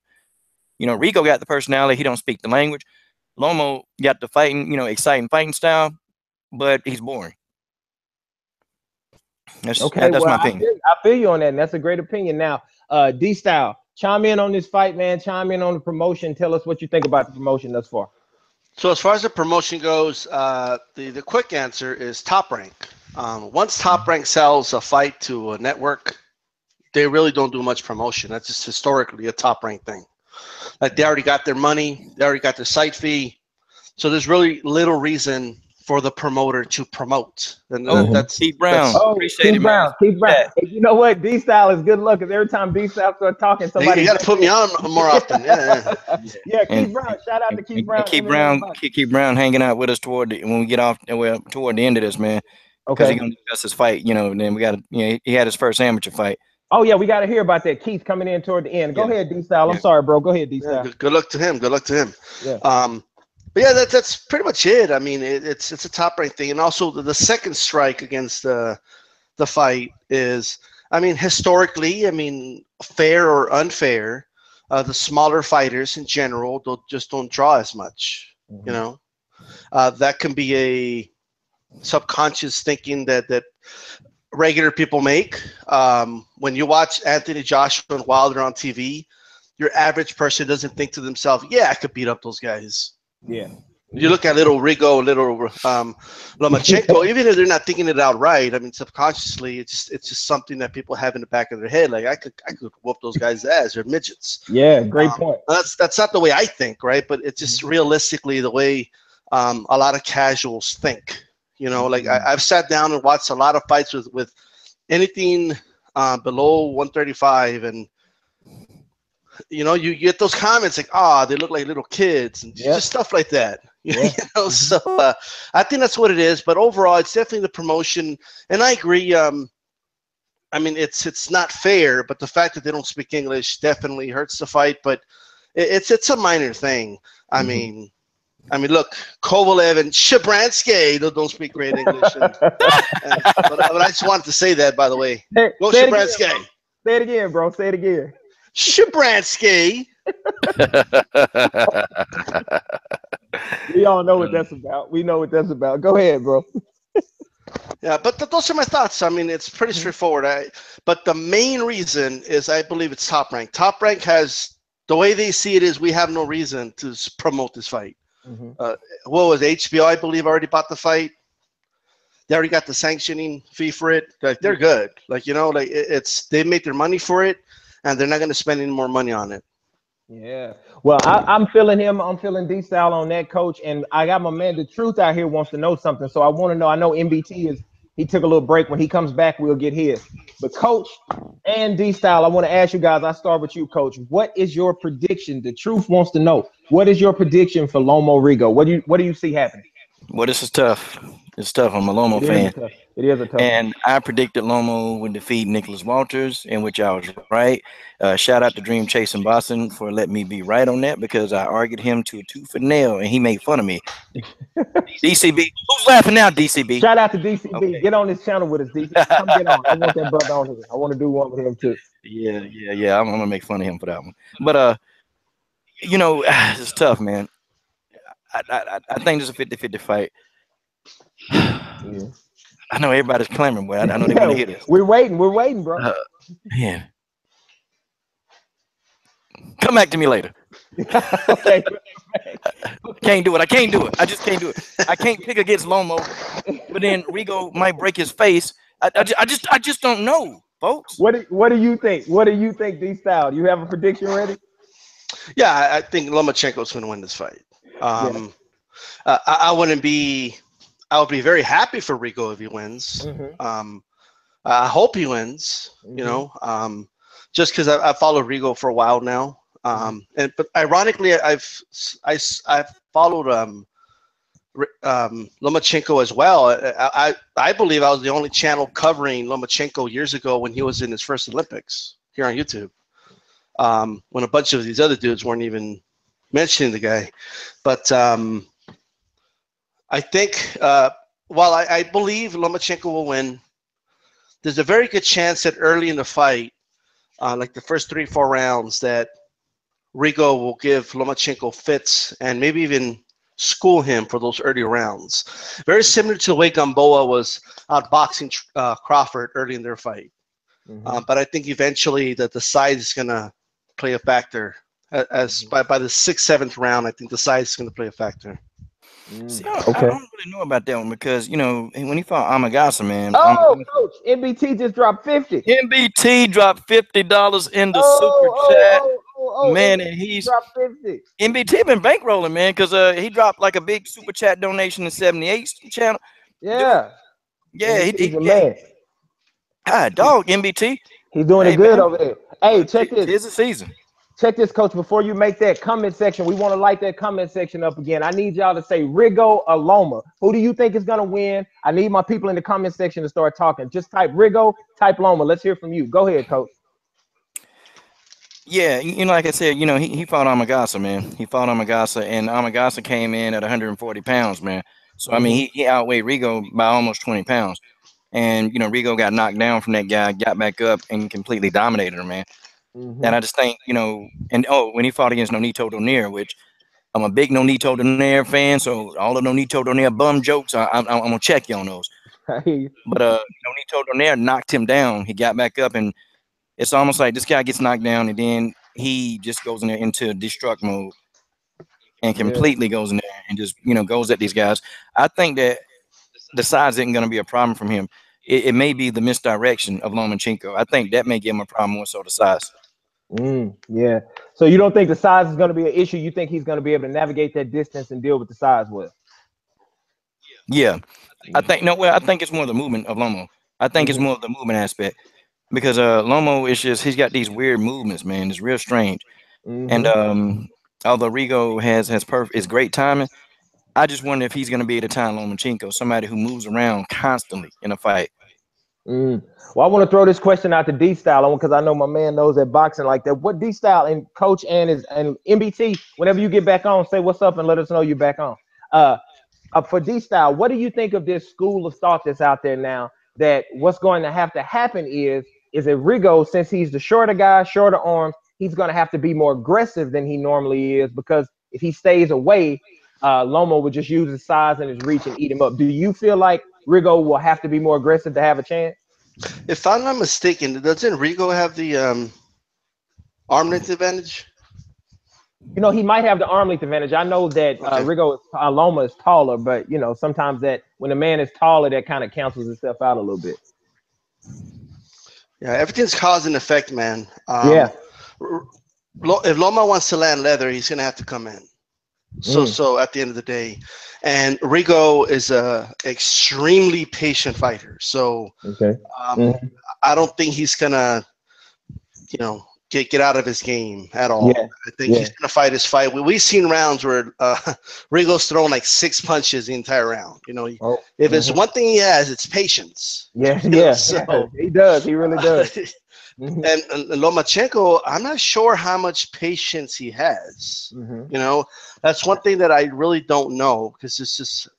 You know, Rigo got the personality. He don't speak the language. Lomo got the fighting, you know, exciting fighting style, but he's boring. That's my opinion. I feel you on that, and that's a great opinion. Now, D-Style, chime in on this fight, man. Chime in on the promotion. Tell us what you think about the promotion thus far. So as far as the promotion goes, the quick answer is Top Rank. Once Top Rank sells a fight to a network, they really don't do much promotion. That's just historically a Top Rank thing. Like they already got their money, they already got their site fee, so there's really little reason for the promoter to promote. And that's Keith Brown. Appreciate it, man. Keith Brown. Hey, you know what? D-Style is good luck because every time D-Style starts talking, somebody. You got to put me on more often. Yeah. Keith Brown. Shout out to Keith Brown. Keith Brown hanging out with us when we get off. Well, toward the end of this, man. Because he's gonna discuss his fight. You know, and then we got to. You know, he had his first amateur fight. Oh yeah, we got to hear about that. Keith coming in toward the end. Go ahead, D-Style. I'm sorry, bro. Go ahead, D-Style. Yeah, good luck to him. Good luck to him. Yeah. But yeah, that's pretty much it. I mean, it's a Top Rank thing, and also the second strike against the fight is, I mean, historically, I mean, fair or unfair, the smaller fighters in general just don't draw as much. You know, that can be a subconscious thinking that regular people make. When you watch Anthony Joshua and Wilder on TV, your average person doesn't think to themselves, "Yeah, I could beat up those guys." Yeah. You look at little Rigo, little Lomachenko, even if they're not thinking it outright, I mean, subconsciously, it's just something that people have in the back of their head. Like I could whoop those guys' ass. They're midgets. Yeah, great point. That's not the way I think, right? But it's just realistically the way a lot of casuals think. You know, like I've sat down and watched a lot of fights with anything below 135, and you know, you get those comments like, they look like little kids, and just stuff like that. You know, so I think that's what it is. But overall, it's definitely the promotion, and I agree. I mean, it's not fair, but the fact that they don't speak English definitely hurts the fight. But it's a minor thing. I mean, I mean, look, Kovalev and Shabransky don't speak great English. But I just wanted to say that, by the way. Hey, Go say Shabransky. Say it again, bro. Say it again. Shabransky. We all know what that's about. We know what that's about. Go ahead, bro. Yeah, but those are my thoughts. I mean, it's pretty straightforward. But the main reason is I believe it's Top Rank. Top Rank has, the way they see it is we have no reason to promote this fight. What was HBO, I believe, already bought the fight. They already got the sanctioning fee for it. Like, they're good. Like, you know, like they make their money for it, and they're not going to spend any more money on it. Yeah. Well, I'm feeling him. I'm feeling D-Style on that, coach. And I got my man, the Truth out here wants to know something. So I want to know. I know MBT he took a little break. When he comes back, we'll get his. But coach and D-Style, I want to ask you guys. I start with you, coach. What is your prediction? The Truth wants to know. What is your prediction for Lomo Rigo? What do you see happening? Well, this is tough. It's tough. I'm a Lomo fan. It is a tough. And I predicted Lomo would defeat Nicholas Walters, in which I was right. Shout out to Dream Chasing Boston for letting me be right on that, because I argued him to a tooth and nail, and he made fun of me. DCB, who's laughing now? DCB. Shout out to DCB. Okay. Get on this channel with us, DCB. Come get on. I want that brother on here. I want to do one with him too. Yeah. I'm gonna make fun of him for that one. But you know, it's tough, man. I think it's a 50-50 fight. Yeah. I know everybody's clamoring, boy. I know they want to hear this. We're waiting, bro. Man. Come back to me later. Okay. Can't do it. I can't do it. I just can't do it. I can't pick against Lomo, but then Rigo might break his face. I just don't know, folks. What do you think? What do you think, D-Style? Do you have a prediction ready? Yeah, I think Lomachenko's going to win this fight. I would be very happy for Rigo if he wins. I hope he wins. You know, just because I followed Rigo for a while now. But ironically, I've followed Lomachenko as well. I believe I was the only channel covering Lomachenko years ago when he was in his first Olympics here on YouTube. When a bunch of these other dudes weren't even mentioning the guy. But I think while I believe Lomachenko will win, there's a very good chance that early in the fight, like the first 3-4 rounds, that Rigo will give Lomachenko fits and maybe even school him for those early rounds. Very similar to the way Gamboa was outboxing Crawford early in their fight. But I think eventually that the size is going to play a factor. As by the 6th, 7th round, I think the size is going to play a factor. See, I don't really know about that one, because, you know, when he fought Amagasa, man. Coach, MBT just dropped 50. MBT dropped $50 in the super chat. Man, MBT and he's dropped 50. MBT been bankrolling, man, because he dropped like a big super chat donation to 78 channel. Yeah. Yeah, he's a man. Dog, MBT. He's doing it good over there. Hey, check this. It's the season. Check this, coach. Before you make that comment section, we want to light that comment section up again. I need y'all to say Rigo or Loma. Who do you think is going to win? I need my people in the comment section to start talking. Just type Rigo, type Loma. Let's hear from you. Go ahead, coach. Yeah, you know, like I said, you know, he fought Amagasa, man. He fought Amagasa, and Amagasa came in at 140 pounds, man. So, I mean, he outweighed Rigo by almost 20 pounds. And, you know, Rigo got knocked down from that guy, got back up, and completely dominated him, man. And I just think, you know, and when he fought against Nonito Donaire, which I'm a big Nonito Donaire fan, so all the Nonito Donaire bum jokes, I'm gonna check you on those. But Nonito Donaire knocked him down. He got back up, and it's almost like this guy gets knocked down, and then he just goes in there into destruct mode and completely goes in there and just, you know, goes at these guys. I think that the size isn't going to be a problem from him. It may be the misdirection of Lomachenko. I think that may give him a problem more so the size. Yeah. So you don't think the size is going to be an issue? You think he's going to be able to navigate that distance and deal with the size well? Yeah. I think I think it's more the movement of Lomo. I think it's more of the movement aspect, because Lomo is just, he's got these weird movements, man. It's real strange. And although Rigo is great timing, I just wonder if he's going to be able to time Lomachenko, somebody who moves around constantly in a fight. Well, I want to throw this question out to D Style because I know my man knows that boxing like that. What D Style and Coach and MBT, whenever you get back on, say what's up and let us know you're back on. For D Style, what do you think of this school of thought that's out there now? That what's going to have to happen is that Rigo, since he's the shorter guy, shorter arms, he's going to have to be more aggressive than he normally is, because if he stays away, Loma would just use his size and his reach and eat him up. Do you feel like Rigo will have to be more aggressive to have a chance? If I'm not mistaken, doesn't Rigo have the arm length advantage? You know, he might have the arm length advantage. I know that Rigo, Loma is taller, but you know, sometimes that when a man is taller, that kind of cancels itself out a little bit. Yeah, everything's cause and effect, man. Yeah. If Loma wants to land leather, he's gonna have to come in. So at the end of the day, and Rigo is a extremely patient fighter. So I don't think he's gonna, you know, get out of his game at all. Yeah. I think he's gonna fight his fight. We've seen rounds where Rigo's thrown like 6 punches the entire round. You know, if it's one thing he has, it's patience. Yeah, so, he does. He really does. And Lomachenko, I'm not sure how much patience he has. You know, that's one thing that I really don't know, because it's just,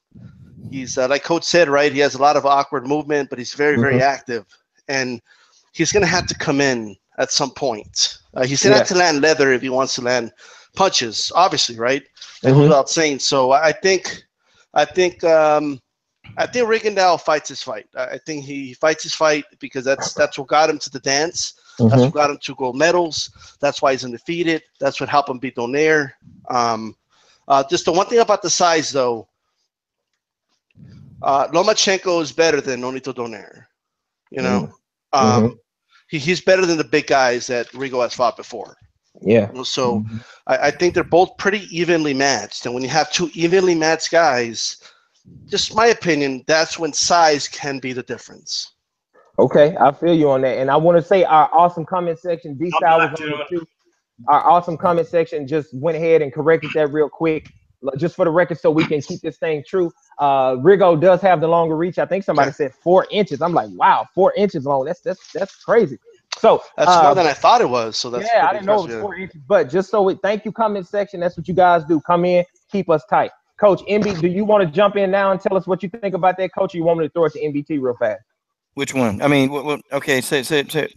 he's like Coach said, right? He has a lot of awkward movement, but he's very, very active, and he's gonna have to come in at some point. He's gonna have to land leather if he wants to land punches, obviously, right? And without saying so, I think Rigondeaux fights his fight. I think he fights his fight because that's what got him to the dance. That's what got him 2 gold medals. That's why he's undefeated. That's what helped him beat Donaire. Just the one thing about the size, though, Lomachenko is better than Nonito Donaire. You know, he's better than the big guys that Rigo has fought before. Yeah. So I think they're both pretty evenly matched. And when you have 2 evenly matched guys, just my opinion, that's when size can be the difference. Okay, I feel you on that. And I want to say our awesome comment section, D-Style was on it too. Our awesome comment section just went ahead and corrected that real quick, just for the record, so we can keep this thing true. Rigo does have the longer reach. I think somebody said 4 inches. I'm like, wow, 4 inches long. That's crazy. So that's more than I thought it was. So that's I didn't know it was 4 inches. But just so thank you, comment section. That's what you guys do. Come in, keep us tight. Coach, MB, do you want to jump in now and tell us what you think about that, Coach? Or you want me to throw it to MBT real fast? Which one? I mean, okay, say it again.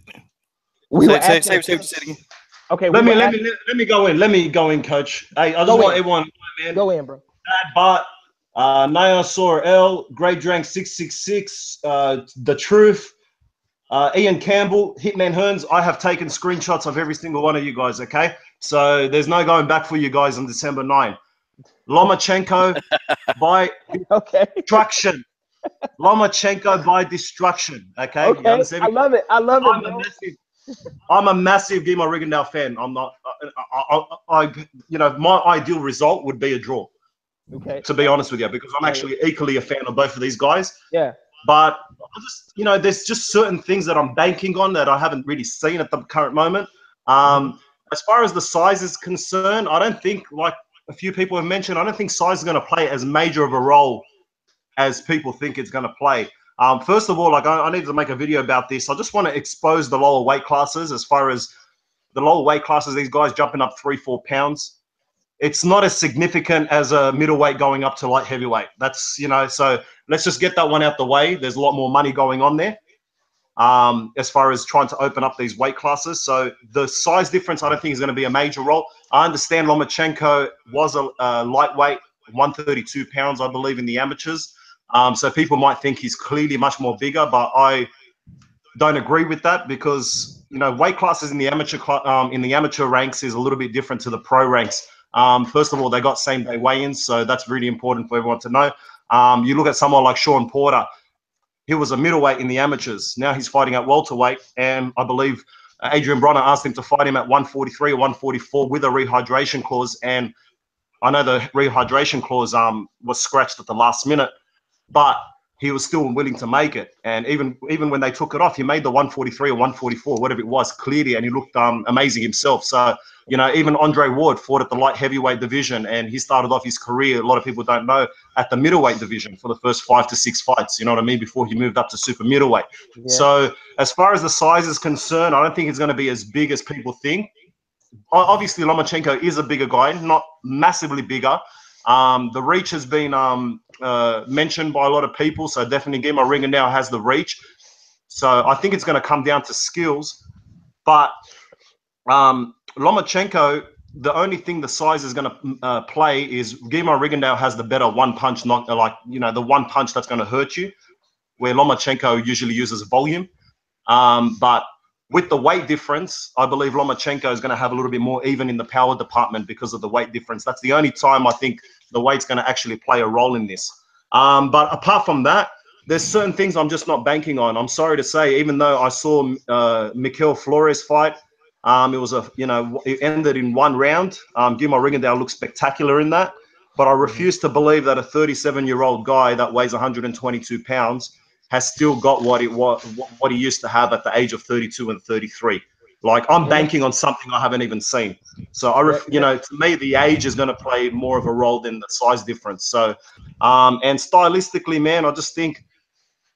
Okay, let me go in. Let me go in, Coach. Hey, I just want everyone, man. Go in, bro. Bad Bart, Naya Sor L, Great Drank 666, The Truth, Ian Campbell, Hitman Hearns. I have taken screenshots of every single one of you guys. Okay, so there's no going back for you guys on December 9. Lomachenko by destruction. Lomachenko by destruction. Okay. You understand? I love it. I'm a massive Guillermo Rigondeaux fan. I'm not. You know, my ideal result would be a draw. Okay. To be honest with you, because I'm actually equally a fan of both of these guys. Yeah. But I just, you know, there's just certain things that I'm banking on that I haven't really seen at the current moment. As far as the size is concerned, I don't think, like a few people have mentioned, I don't think size is going to play as major of a role as people think it's going to play. First of all, like I need to make a video about this. I just want to expose the lower weight classes. As far as the lower weight classes, these guys jumping up 3-4 pounds, it's not as significant as a middleweight going up to light heavyweight. That's, you know, so let's just get that one out the way. There's a lot more money going on there as far as trying to open up these weight classes. So the size difference, I don't think is going to be a major role. I understand Lomachenko was a lightweight, 132 pounds, I believe, in the amateurs. So people might think he's clearly much more bigger, but I don't agree with that, because, you know, weight classes in the amateur ranks is a little bit different to the pro ranks. First of all, they got same day weigh-ins, so that's really important for everyone to know. You look at someone like Sean Porter. He was a middleweight in the amateurs. Now he's fighting at welterweight, and I believe Adrian Bronner asked him to fight him at 143 or 144 with a rehydration clause, and I know the rehydration clause was scratched at the last minute, but he was still willing to make it. And even when they took it off, he made the 143 or 144, whatever it was, clearly, and he looked amazing himself. So, you know, even Andre Ward fought at the light heavyweight division, and he started off his career, a lot of people don't know, at the middleweight division for the first 5 to 6 fights, you know what I mean, before he moved up to super middleweight. Yeah. So as far as the size is concerned, I don't think it's going to be as big as people think. Obviously, Lomachenko is a bigger guy, not massively bigger. The reach has been mentioned by a lot of people, so definitely Guillermo Rigondeaux has the reach. So I think it's going to come down to skills. But Lomachenko, the only thing the size is going to play is Guillermo Rigondeaux has the better one punch, not like, you know, the one punch that's going to hurt you, where Lomachenko usually uses volume. But with the weight difference, I believe Lomachenko is going to have a little bit more even in the power department because of the weight difference. That's the only time I think the weight's going to actually play a role in this. But apart from that, there's certain things I'm just not banking on. I'm sorry to say, even though I saw Mikel Flores fight, it was it ended in 1 round. Guillermo Rigondeaux looked spectacular in that, but I refuse to believe that a 37-year-old guy that weighs 122 pounds has still got what he used to have at the age of 32 and 33. Like, I'm banking on something I haven't even seen. So you know, to me, the age is going to play more of a role than the size difference. So, and stylistically, man, I just think,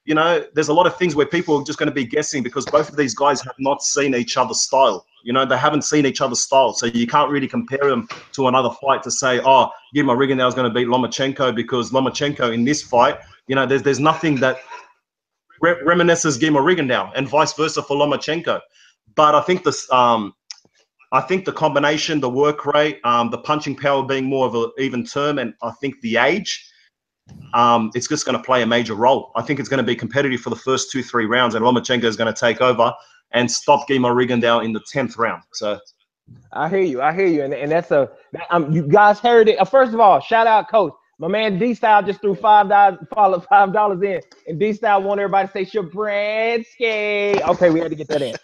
you know, there's a lot of things where people are just going to be guessing because both of these guys have not seen each other's style. You know, they haven't seen each other's style. So you can't really compare them to another fight to say, oh, Guillermo Rigondeaux is going to beat Lomachenko, because Lomachenko in this fight, you know, there's nothing that reminisces Guillermo Rigondeaux, and vice versa for Lomachenko. But I think this, I think the combination, the work rate, the punching power being more of an even term, and I think the age, it's just going to play a major role. I think it's going to be competitive for the first 2-3 rounds, and Lomachenko is going to take over and stop Guillermo Rigondeaux in the 10th round. So I hear you, and that's you guys heard it. First of all, shout out, Coach. My man D-Style just threw $5 in, and D-Style want everybody to say Shabransky. Okay, we had to get that in.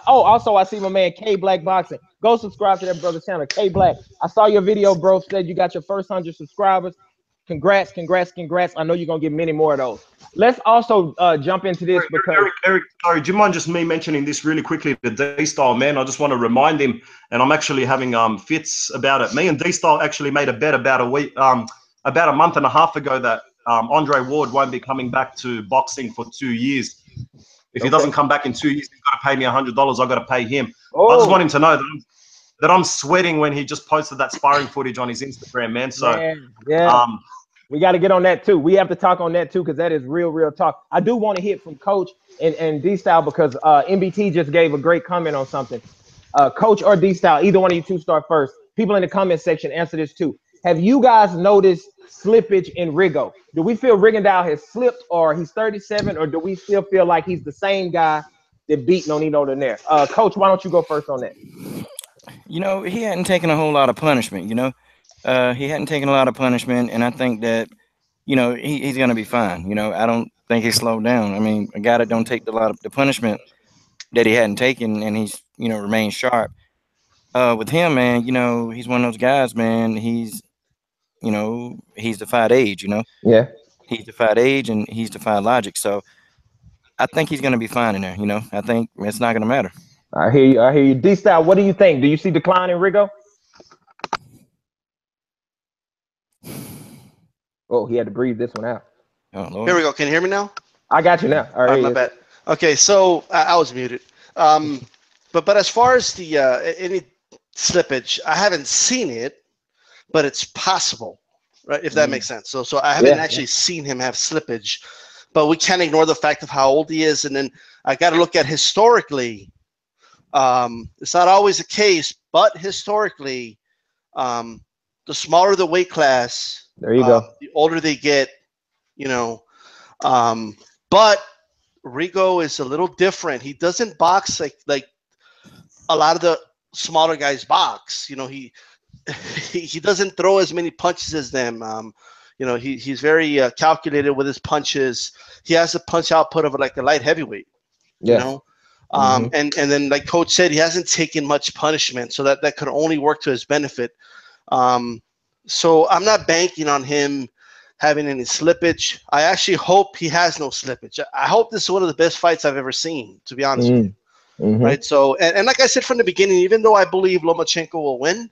Also, I see my man K Black Boxing. Go subscribe to that brother's channel, K Black. I saw your video, bro. Said you got your first 100 subscribers. Congrats. I know you're gonna get many more of those. Let's also jump into this because Eric, sorry, do you mind just me mentioning this really quickly to D-Style, man? I just want to remind him, and I'm actually having fits about it. Me and D-Style actually made a bet about a month and a half ago that Andre Ward won't be coming back to boxing for 2 years. If he doesn't come back in 2 years, he's got to pay me $100. I've got to pay him. I just want him to know that I'm sweating when he just posted that sparring footage on his Instagram, man. So, we got to get on that too. We have to talk on that too, because that is real talk. I do want to hit from Coach and D-Style because MBT just gave a great comment on something. Coach or D-Style, either one of you two start first. People in the comment section, answer this too. Have you guys noticed slippage in Rigo? Do we feel Rigondeaux has slipped, or he's 37, or do we still feel like he's the same guy that beat Nonito Donaire? Coach, why don't you go first on that? You know, he hadn't taken a whole lot of punishment, you know. He hadn't taken a lot of punishment, and I think that, you know, he's going to be fine. You know, I don't think he slowed down. I mean, a guy that don't take a lot of the punishment that he hadn't taken, and he's, you know, remained sharp. With him, man, you know, he's one of those guys, man. He's, you know, he's defied age, you know. Yeah. He's defied age, and he's defied logic. So I think he's going to be fine in there, you know. I think it's not going to matter. I hear you. D-Style, what do you think? Do you see decline in Rigo? Oh, he had to breathe this one out. Oh, Lord. Here we go. Can you hear me now? I got you now. All right, my bad. Okay, so I was muted. But as far as the any slippage, I haven't seen it, but it's possible, right? If that makes sense. So I haven't actually seen him have slippage, but we can't ignore the fact of how old he is, and then I got to look at historically. It's not always the case, but historically, the smaller the weight class, there you go, the older they get, you know. But Rigo is a little different. He doesn't box like a lot of the smaller guys box. You know, he doesn't throw as many punches as them. You know, he's very calculated with his punches. He has a punch output of like a light heavyweight. You know. And then, like Coach said, he hasn't taken much punishment, so that could only work to his benefit. So I'm not banking on him having any slippage. I actually hope he has no slippage. I hope this is one of the best fights I've ever seen, to be honest with you. Right. So, and like I said from the beginning, even though I believe Lomachenko will win,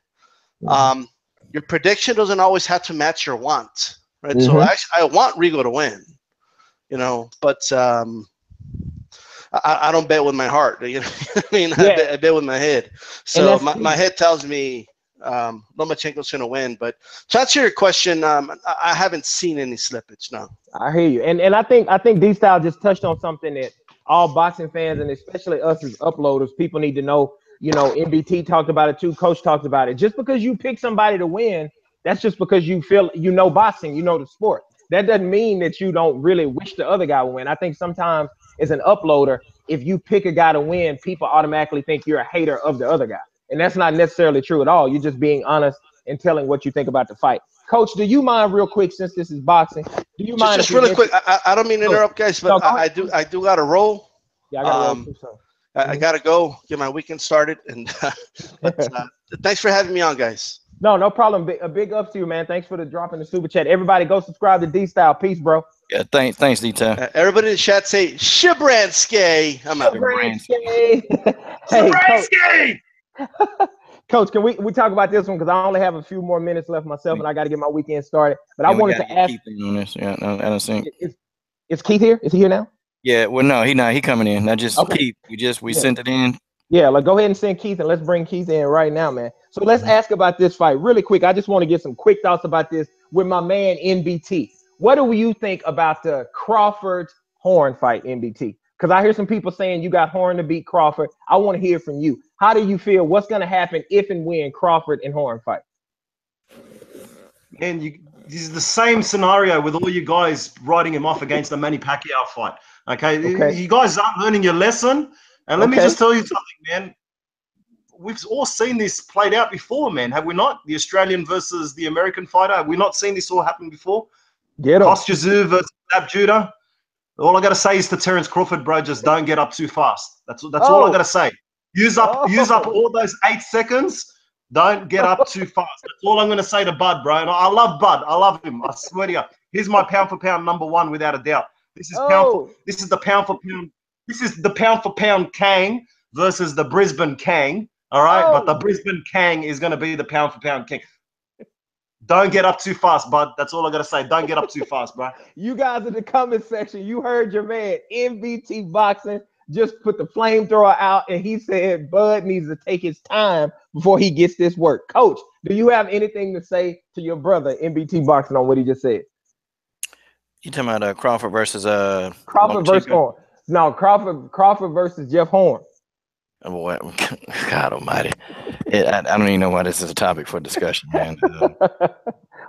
your prediction doesn't always have to match your want. Right. So actually, I want Rigo to win, you know, but I don't bet with my heart. You know what I mean? I bet with my head. So my head tells me Lomachenko's going to win. But to answer your question, I haven't seen any slippage. No. I hear you, and I think D-Style just touched on something that all boxing fans and especially us as uploaders, people need to know. You know, NBT talked about it too. Coach talked about it. Just because you pick somebody to win, that's just because you feel you know boxing, you know the sport. That doesn't mean that you don't really wish the other guy would win. I think sometimes as an uploader, if you pick a guy to win, people automatically think you're a hater of the other guy. And that's not necessarily true at all. You're just being honest and telling what you think about the fight. Coach, do you mind real quick, since this is boxing, do you mind? Just really quick, I don't mean to interrupt, guys, but I do got to roll. Yeah, I got to roll too, so. I got to go get my weekend started. And but, thanks for having me on, guys. No problem. A big ups to you, man. Thanks for the drop in the super chat. Everybody go subscribe to D-Style. Peace, bro. Yeah, thanks, D-Town. Everybody in the chat say Shabransky. I'm out. Shabransky. Hey, Coach, can we talk about this one? Because I only have a few more minutes left myself, and I got to get my weekend started. But I wanted to ask. Keith on this. Yeah, I don't think. Is Keith here? Is he here now? Yeah. Well, no, he not. He coming in. I just Keith. We sent it in. Yeah, like go ahead and send Keith, and let's bring Keith in right now, man. So let's ask about this fight really quick. I just want to get some quick thoughts about this with my man NBT. What do you think about the Crawford Horn fight, NBT? Because I hear some people saying you got Horn to beat Crawford. I want to hear from you. How do you feel? What's going to happen if and when Crawford and Horn fight? And this is the same scenario with all you guys writing him off against the Manny Pacquiao fight. Okay? You guys aren't learning your lesson. And let me just tell you something, man. We've all seen this played out before, man. Have we not? The Australian versus the American fighter. Have we not seen this all happen before? Kostya versus Abjuda. All I got to say is to Terence Crawford, bro, just don't get up too fast. That's all I got to say. Use up all those 8 seconds. Don't get up too fast. That's all I'm going to say to Bud, bro. And I love Bud. I love him. I swear to you. He's my pound for pound #1 without a doubt. This is the pound for pound. This is the pound for pound Kang versus the Brisbane Kang. All right, but the Brisbane Kang is going to be the pound for pound king. Don't get up too fast, bud. That's all I got to say. Don't get up too fast, bro. You guys in the comment section, you heard your man, NBT Boxing, just put the flamethrower out, and he said Bud needs to take his time before he gets this work. Coach, do you have anything to say to your brother, NBT Boxing, on what he just said? You talking about Crawford versus Crawford versus Horn? No, Crawford versus Jeff Horn. Boy, God Almighty! I don't even know why this is a topic for discussion, man.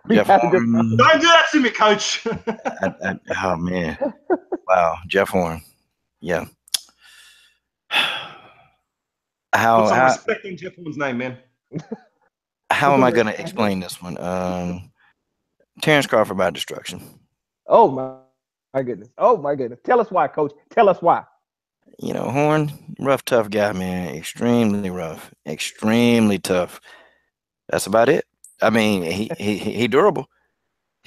Jeff Horn, don't do that to me, Coach. Oh man! Wow, Jeff Horn. Yeah. Put some respect on Jeff Horn's name, man. How am I going to explain this one? Terence Crawford by destruction. Oh my goodness! Oh my goodness! Tell us why, Coach. Tell us why. You know, Horn, rough, tough guy, man. Extremely rough, extremely tough. That's about it. I mean, he durable.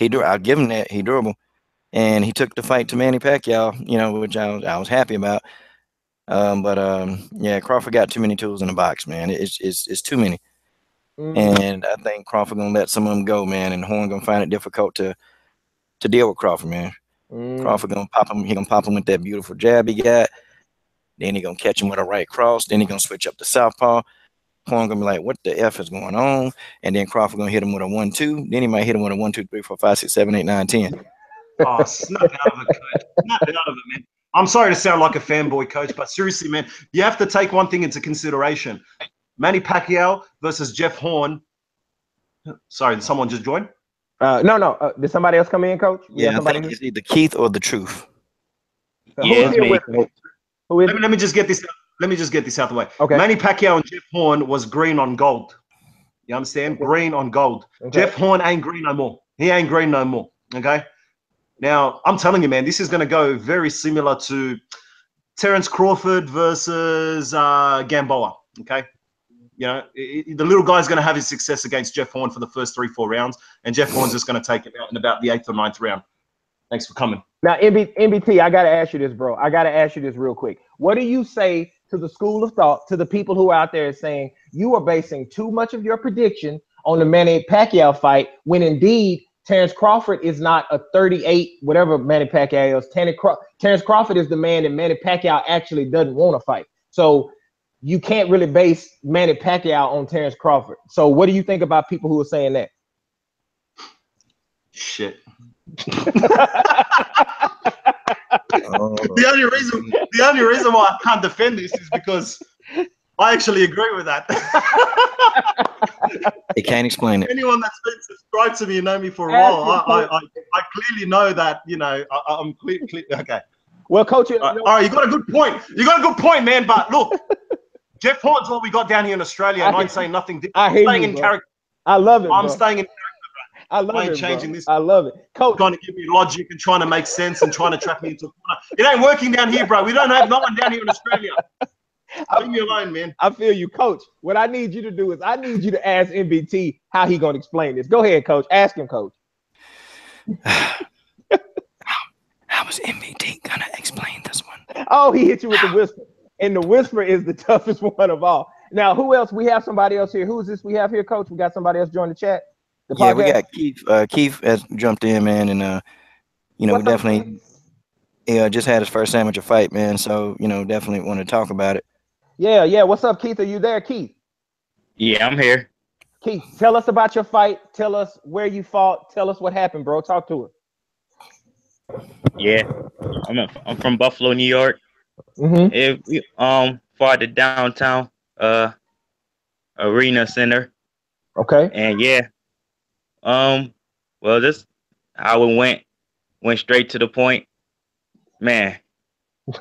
I'll give him that. He durable, and he took the fight to Manny Pacquiao. You know, which I was happy about. Yeah, Crawford got too many tools in the box, man. It's too many, and I think Crawford gonna let some of them go, man. And Horn gonna find it difficult to deal with Crawford, man. Crawford gonna pop him. He gonna pop him with that beautiful jab he got. Then he gonna catch him with a right cross. Then he gonna switch up to southpaw. Horn gonna be like, "What the f is going on?" And then Crawford gonna hit him with a 1-2. Then he might hit him with a 1, 2, 3, 4, 5, 6, 7, 8, 9, 10. Oh, snap out of it, Coach. Snap out of it, man. I'm sorry to sound like a fanboy, Coach, but seriously, man, you have to take one thing into consideration. Manny Pacquiao versus Jeff Horn. Sorry, did someone just join? No. Did somebody else come in, Coach? Yeah, I think it's either Keith or the Truth. Yeah, it's me. Let me just get this. Let me just get this out of the way. Okay. Manny Pacquiao and Jeff Horn was green on gold. You understand? Okay. Green on gold. Okay. Jeff Horn ain't green no more. He ain't green no more. Okay. Now I'm telling you, man, this is going to go very similar to Terence Crawford versus Gamboa. Okay. You know, the little guy's going to have his success against Jeff Horn for the first 3-4 rounds, and Jeff Horn's just going to take him out in about the 8th or 9th round. Thanks for coming. Now, MBT, I got to ask you this, bro. I got to ask you this real quick. What do you say to the school of thought, to the people who are out there saying you are basing too much of your prediction on the Manny Pacquiao fight, when indeed Terrence Crawford is not a 38, whatever Manny Pacquiao is. Terrence Crawford is the man that Manny Pacquiao actually doesn't want to fight. So you can't really base Manny Pacquiao on Terrence Crawford. So what do you think about people who are saying that? Shit. The only reason why I can't defend this is because I actually agree with that. They can't explain it. Anyone that's been subscribed to me and know me for a while, I clearly know that, you know, I'm clear. Okay. Well, coach, all right, you got a good point. You got a good point, man. But look, Jeff Horn's what we got down here in Australia, and I'm saying nothing different. I hear staying you, in bro. character. I love it. I'm bro. staying in character. I love I ain't it, changing bro. this. I love it. Coach, trying to give me logic and trying to make sense and trying to track me into a corner. It ain't working down here, bro. We don't have no one down here in Australia. Leave me alone, man. I feel you, coach. What I need you to do is I need you to ask MBT how he gonna explain this. Go ahead, coach. Ask him, coach. How is MBT gonna explain this one? Oh, he hit you with the whisper. And the whisper is the toughest one of all. Now, who else? We have somebody else here. Who is this we have here, coach? We got somebody else join the chat. Yeah, we got Keith. Keith has jumped in, man, and you know, definitely just had his first amateur fight, man. So, you know, definitely want to talk about it. Yeah. What's up, Keith? Are you there, Keith? Yeah, I'm here. Keith, tell us about your fight. Tell us where you fought. Tell us what happened, bro. Talk to us. Yeah, I'm from Buffalo, New York. Fought the downtown arena center. Okay. And yeah, well, this how it went straight to the point. Man,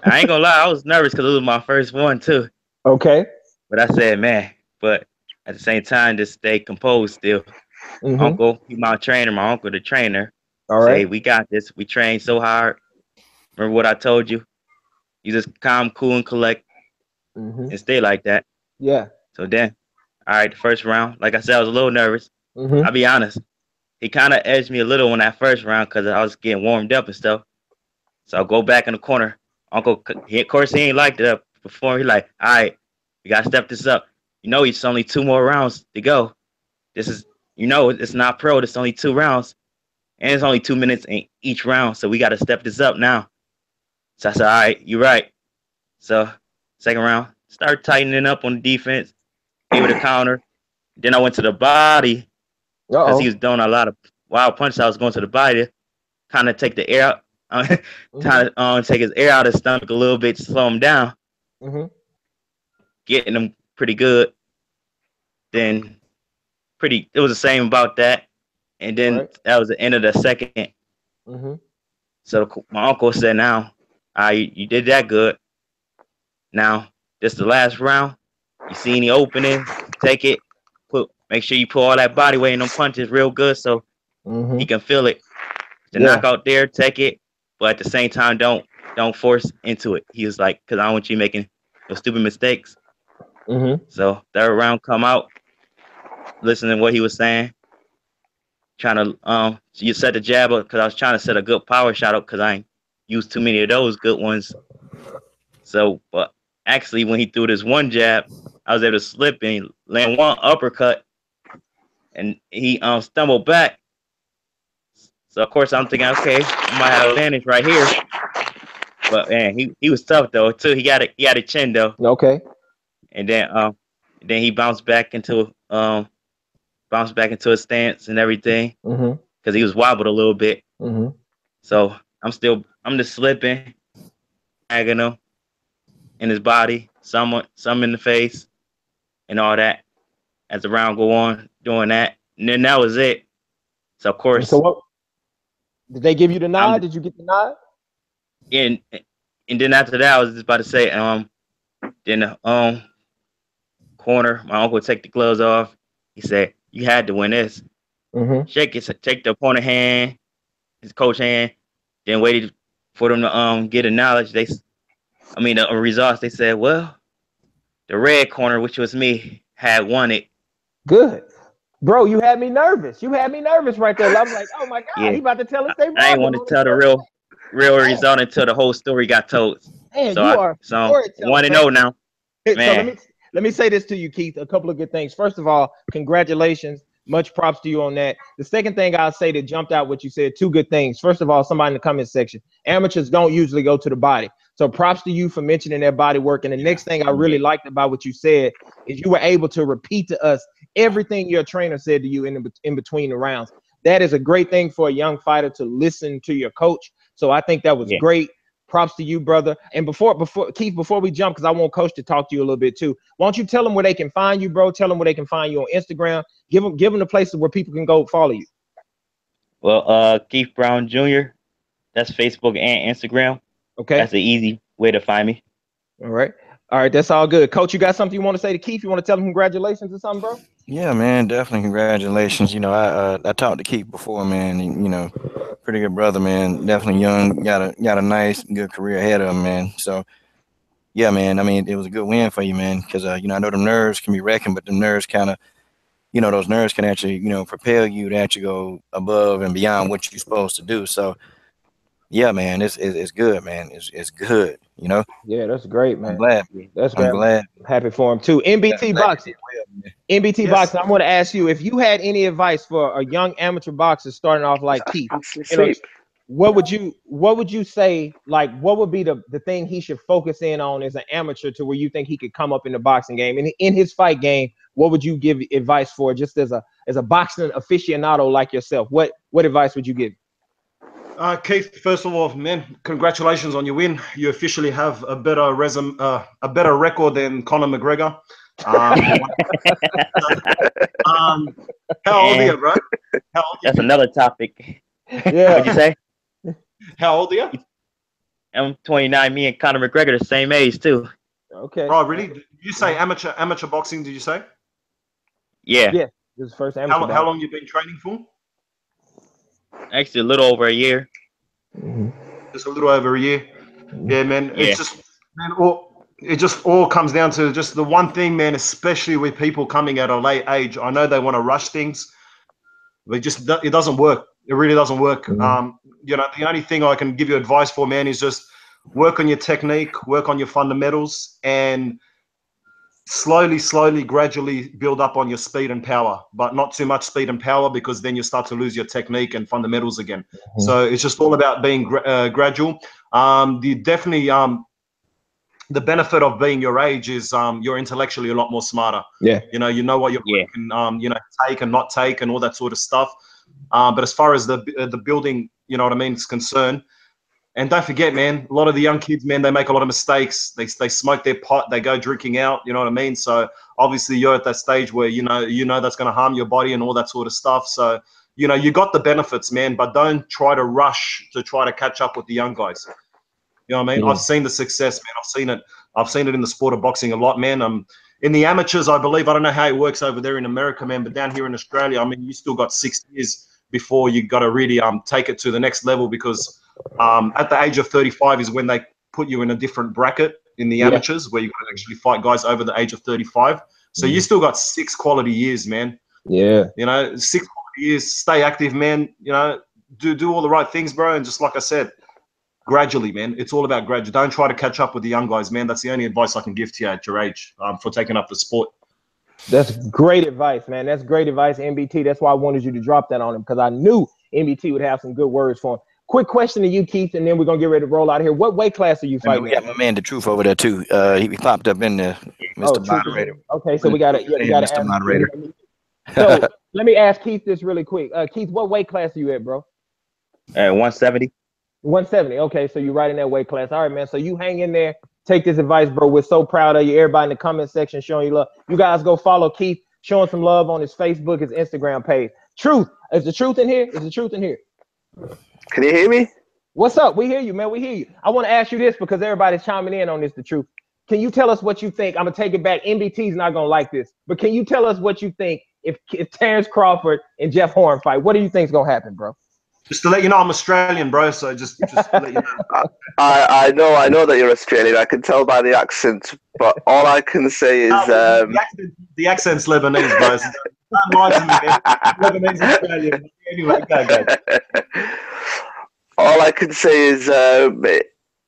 I ain't gonna lie, I was nervous because it was my first one too. Okay. But I said, man, but at the same time, just stay composed still. Uncle, he my trainer, my uncle, the trainer. All right. Say, we got this. We trained so hard. Remember what I told you? You just calm, cool, and collect, and stay like that. Yeah. So then, all right, the first round, like I said, I was a little nervous. I'll be honest. He kind of edged me a little on that first round because I was getting warmed up and stuff. So I'll go back in the corner. Uncle, of course, he ain't liked it before. He like, all right, we got to step this up. You know, it's only 2 more rounds to go. This is, you know, it's not pro. It's only 2 rounds. And it's only 2 minutes in each round. So we got to step this up now. So I said, all right, you're right. So second round, start tightening up on the defense. Gave it a counter. Then I went to the body because he was doing a lot of wild punches. I was going to the body to kind of take the air out, take his air out of his stomach a little bit, slow him down. Getting him pretty good. Then it was the same about that. And then that was the end of the second. So my uncle said, now, you did that good. Now, this the last round. You see any opening, take it. Make sure you put all that body weight in them punches real good so he can feel it. The knockout there, take it. But at the same time, don't force into it. He was like, because I don't want you making those stupid mistakes. So third round come out, listening to what he was saying. Trying to you set the jab up because I was trying to set a good power shot up because I ain't used too many of those good ones. So, but actually when he threw this one jab, I was able to slip and land one uppercut, and he stumbled back. So of course I'm thinking, okay, I might have advantage right here. But man, he was tough though too. He got a chin though. Okay. And then he bounced back into his stance and everything because he was wobbled a little bit. So I'm just slipping, tagging him in his body, some in the face, and all that. As the round go on, doing that, and then that was it. So of course. So what? Did they give you the nod? Did you get the nod? And then after that, I was just about to say, then the corner, my uncle would take the gloves off. He said, "You had to win this. Shake the opponent hand, his coach hand, then waited for them to get a knowledge. The results. They said, well, the red corner, which was me, had won it. Good. Bro, you had me nervous. You had me nervous right there. I was like, oh my God, Yeah. he about to tell us they I ain't want to tell the real result until the whole story got told. Man, So you are so 1-0 now. Man. So let me say this to you, Keith. A couple of good things. First of all, congratulations. Much props to you on that. The second thing I'll say that jumped out what you said, two good things. First of all, somebody in the comment section, amateurs don't usually go to the body. So props to you for mentioning their body work. And the next thing I really liked about what you said is you were able to repeat to us everything your trainer said to you in between the rounds. That is a great thing for a young fighter to listen to your coach. So I think that was great. Props to you, brother. And before Keith, before we jump, because I want Coach to talk to you a little bit too. Why don't you tell them where they can find you, bro? Tell them where they can find you on Instagram. Give them the places where people can go follow you. Well, Keith Brown Jr. That's Facebook and Instagram. Okay. That's an easy way to find me. All right. That's all good. Coach, you got something you want to say to Keith? You want to tell him congratulations or something, bro? Yeah, man, definitely congratulations. You know, I talked to Keith before, man. You know, pretty good brother, man. Definitely young, got a nice, good career ahead of him, man. So, yeah, man. I mean, it was a good win for you, man. Because you know, I know the nerves can be wrecking, but the nerves kind of, you know, those nerves can actually, you know, propel you to actually go above and beyond what you're supposed to do. So, yeah, man, it's good, man. It's good, you know. Yeah, that's great, man. I'm glad. That's great. I'm glad. I'm happy for him too. NBT boxing. NBT boxing. I want to ask you if you had any advice for a young amateur boxer starting off like Keith. You know, what would you say? Like, what would be the thing he should focus in on as an amateur to where you think he could come up in the boxing game and in his fight game? What would you give advice for just as a boxing aficionado like yourself? What advice would you give? Keith, first of all, man, congratulations on your win. You officially have a better record than Conor McGregor. How old are you, bro? That's another topic. Yeah. What'd you say? How old are you? I'm 29. Me and Conor McGregor the same age too. Okay. Oh, really? Did you say amateur boxing? Did you say? Yeah. Yeah. This is first amateur. How long you been training for? Actually, a little over a year. Just a little over a year. Yeah, man. It's just, man, it just all comes down to just the one thing, man, especially with people coming at a late age. I know they want to rush things, but it doesn't work. It really doesn't work. You know, the only thing I can give you advice for, man, is just work on your technique, work on your fundamentals, and slowly, gradually build up on your speed and power, but not too much speed and power because then you start to lose your technique and fundamentals again. So it's just all about being gradual. The benefit of being your age is you're intellectually a lot more smarter. Yeah. You know what you can take and not take and all that sort of stuff. But as far as the building, you know what I mean, is concerned. And don't forget, man, a lot of the young kids, man, they make a lot of mistakes. They smoke their pot, they go drinking out, you know what I mean? So obviously you're at that stage where, you know that's going to harm your body and all that sort of stuff. So, you know, you got the benefits, man, but don't try to rush to try to catch up with the young guys. You know what I mean? I've seen the success, man. I've seen it in the sport of boxing a lot, man. In the amateurs, I believe, I don't know how it works over there in America, man, but down here in Australia, I mean, you still got 6 years before you got to really take it to the next level because at the age of 35 is when they put you in a different bracket in the amateurs where you can actually fight guys over the age of 35. So you still got 6 quality years, man. Yeah. You know, 6 quality years. Stay active, man. You know, do all the right things, bro. And just like I said, gradually, man. It's all about gradual. Don't try to catch up with the young guys, man. That's the only advice I can give to you at your age for taking up the sport. That's great advice, man. That's great advice, NBT. That's why I wanted you to drop that on him because I knew NBT would have some good words for him. Quick question to you, Keith, and then we're going to get ready to roll out of here. What weight class are you fighting? We got my man, The Truth, over there, too. He popped up in there, Mr. Moderator. Okay, so we got it. We got Mr. Moderator. So let me ask Keith this really quick. Keith, what weight class are you at, bro? 170. 170. Okay, so you're right in that weight class. All right, man. So you hang in there. Take this advice, bro. We're so proud of you. Everybody in the comment section showing you love. You guys go follow Keith, showing some love on his Facebook, his Instagram page. Truth. Is the truth in here? Is the truth in here? Can you hear me? What's up? We hear you, man. We hear you. I want to ask you this because everybody's chiming in on this, the truth. Can you tell us what you think? I'm going to take it back. NBT's not going to like this. But can you tell us what you think if Terrence Crawford and Jeff Horn fight? What do you think is going to happen, bro? Just to let you know, I'm Australian, bro. So just to let you know. I know that you're Australian. I can tell by the accent. But all I can say is the accent The accent's Lebanese, bro. So don't lie to me, man. Lebanese Australian. Anyway, go. All I can say is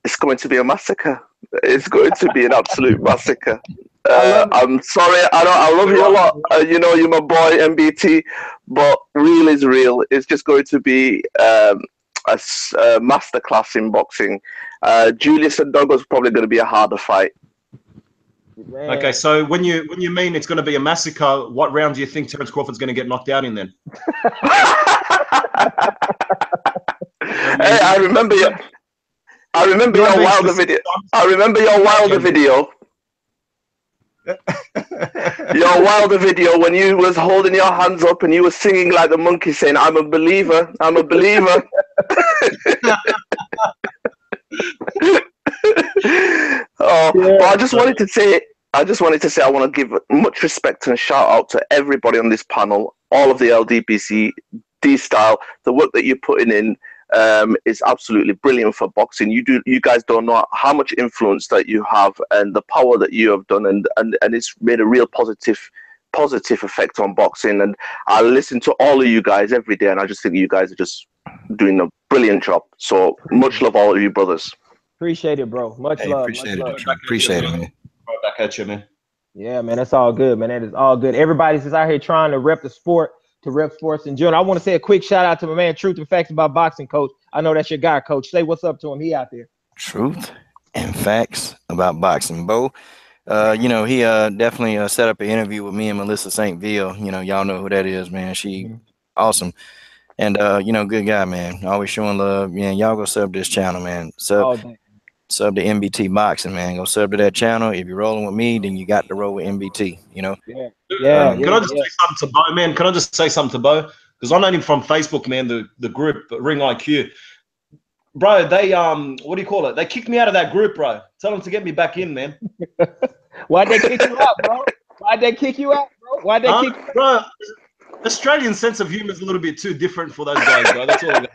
it's going to be a massacre. It's going to be an absolute massacre. I'm sorry. I love you a lot. You know, you're my boy, MBT. But real is real. It's just going to be a masterclass in boxing. Julius and Doug was probably going to be a harder fight. Man. Okay, so when you mean it's going to be a massacre, what round do you think Terence Crawford's going to get knocked out in then? Hey, I remember your Wilder video. I remember your Wilder video. Your Wilder video when you was holding your hands up and you were singing like the monkey, saying, "I'm a believer. I'm a believer." But I just wanted to say, I want to give much respect and shout out to everybody on this panel, all of the LDPC, D-Style. The work that you're putting in is absolutely brilliant for boxing. You guys don't know how much influence that you have and the power that you have done, and it's made a real positive effect on boxing. And I listen to all of you guys every day, and I just think you guys are just doing a brilliant job. So much love, all of you brothers. Appreciate it, bro. Much love. Appreciate much it. love. Appreciate it, man. Right back at you, man. Yeah, man, that's all good, man. That is all good. Everybody's just out here trying to rep the sport, to rep sports in general. I want to say a quick shout out to my man, Truth and Facts About Boxing, Coach. I know that's your guy, Coach. Say what's up to him. He out there. Truth and Facts About Boxing, Bo. You know, he definitely set up an interview with me and Melissa St. Ville. You know, y'all know who that is, man. She awesome. And you know, good guy, man. Always showing love. Yeah, y'all go sub this channel, man. Sub to MBT Boxing, man. Go sub to that channel. If you're rolling with me, then you got to roll with MBT, you know? Yeah. Can I just say something to Bo, man? Can I just say something to Bo? Because I know him from Facebook, man, the group, Ring IQ. Bro, they, what do you call it? They kicked me out of that group, bro. Tell them to get me back in, man. Why'd they kick you out, bro? Why'd they kick you out, bro? Why'd they kick you out? Bro, Australian sense of humor is a little bit too different for those guys, bro. That's all I got.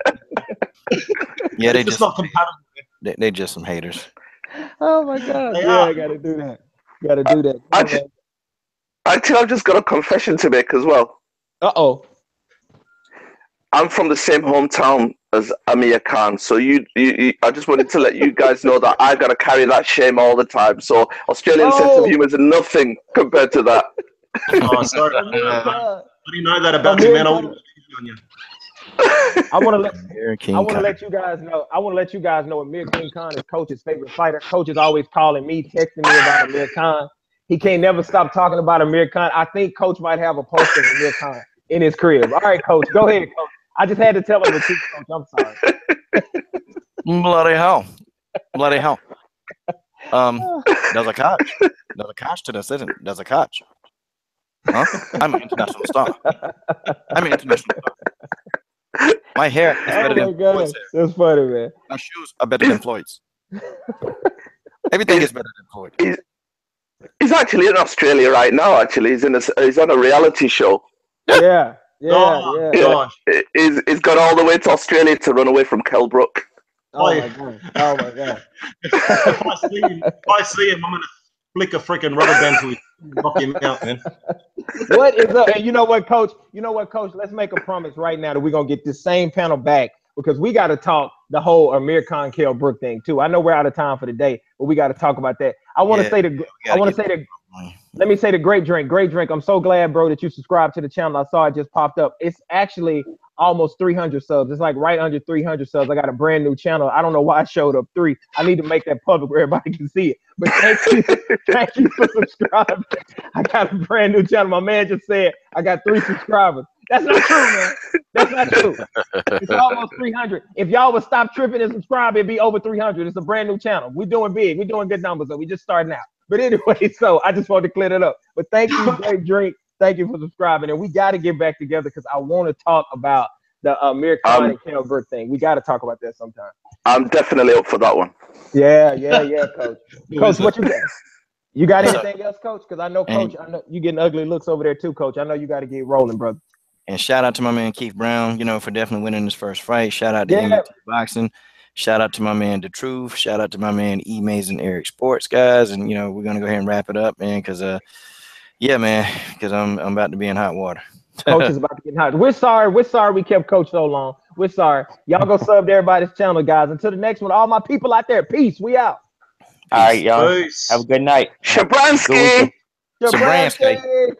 Yeah, it's just not compatible. They just some haters. Oh my God! I gotta do that. Gotta do that. Actually, I've just got a confession to make as well. Uh-oh. I'm from the same hometown as Amir Khan, so I just wanted to let you guys know that I gotta carry that shame all the time. So Australian sense of humor is nothing compared to that. Oh, sorry. I didn't know that about you, man. I wouldn't on you. I want to let you guys know. I want to let you guys know Amir King Khan is Coach's favorite fighter. Coach is always calling me, texting me about Amir Khan. He can't never stop talking about Amir Khan. I think Coach might have a poster of Amir Khan in his crib. All right, Coach, go ahead, Coach. I just had to tell him the truth, Coach. I'm sorry. Bloody hell. There's a catch. There's a catch to this, isn't it? There's a catch. Huh? I'm an international star. My hair is better than Floyd's hair. That's funny, man. My shoes are better than Floyd's. Everything is better than Floyd. He's actually in Australia right now. Actually, he's on a reality show. Yeah. He's gone all the way to Australia to run away from Kell Brook. Oh my God! If I see him, I'm gonna flick a freaking rubber band to him, knock him out, man. What is up? And you know what, Coach? Let's make a promise right now that we're gonna get this same panel back, because we got to talk the whole Amir Khan Kell Brook thing too. I know we're out of time for the day, but we got to talk about that. Let me say the Great Drink. I'm so glad, bro, that you subscribed to the channel. I saw it just popped up. It's actually almost 300 subs. It's like right under 300 subs. I got a brand new channel. I don't know why I showed up 3. I need to make that public where everybody can see it. But thank you for subscribing. I got a brand new channel. My man just said I got 3 subscribers. That's not true, man. That's not true. It's almost 300. If y'all would stop tripping and subscribe, it'd be over 300. It's a brand new channel. We're doing big. We're doing good numbers, so we just starting out. But anyway, so I just wanted to clear that up. But thank you, Great Drink. Thank you for subscribing. And we got to get back together, because I want to talk about the Amir Khan and Kell Brook thing. We got to talk about that sometime. I'm definitely up for that one. Yeah, Coach. Coach, what you got? You got anything else, Coach? Because I know, Coach, I know you getting ugly looks over there too, Coach. I know you got to get rolling, brother. And shout out to my man Keith Brown, you know, for definitely winning his first fight. Shout out to MBT Boxing. Shout out to my man, The Truth. Shout out to my man, E-Mays and Eric Sports, guys. And, you know, we're going to go ahead and wrap it up, man, because, Yeah, man, because I'm about to be in hot water. Coach is about to get hot. We're sorry we kept Coach so long. We're sorry. Y'all go sub to everybody's channel, guys. Until the next one, all my people out there, peace. We out. All right, y'all. Peace. Have a good night. Shabransky. Shabransky.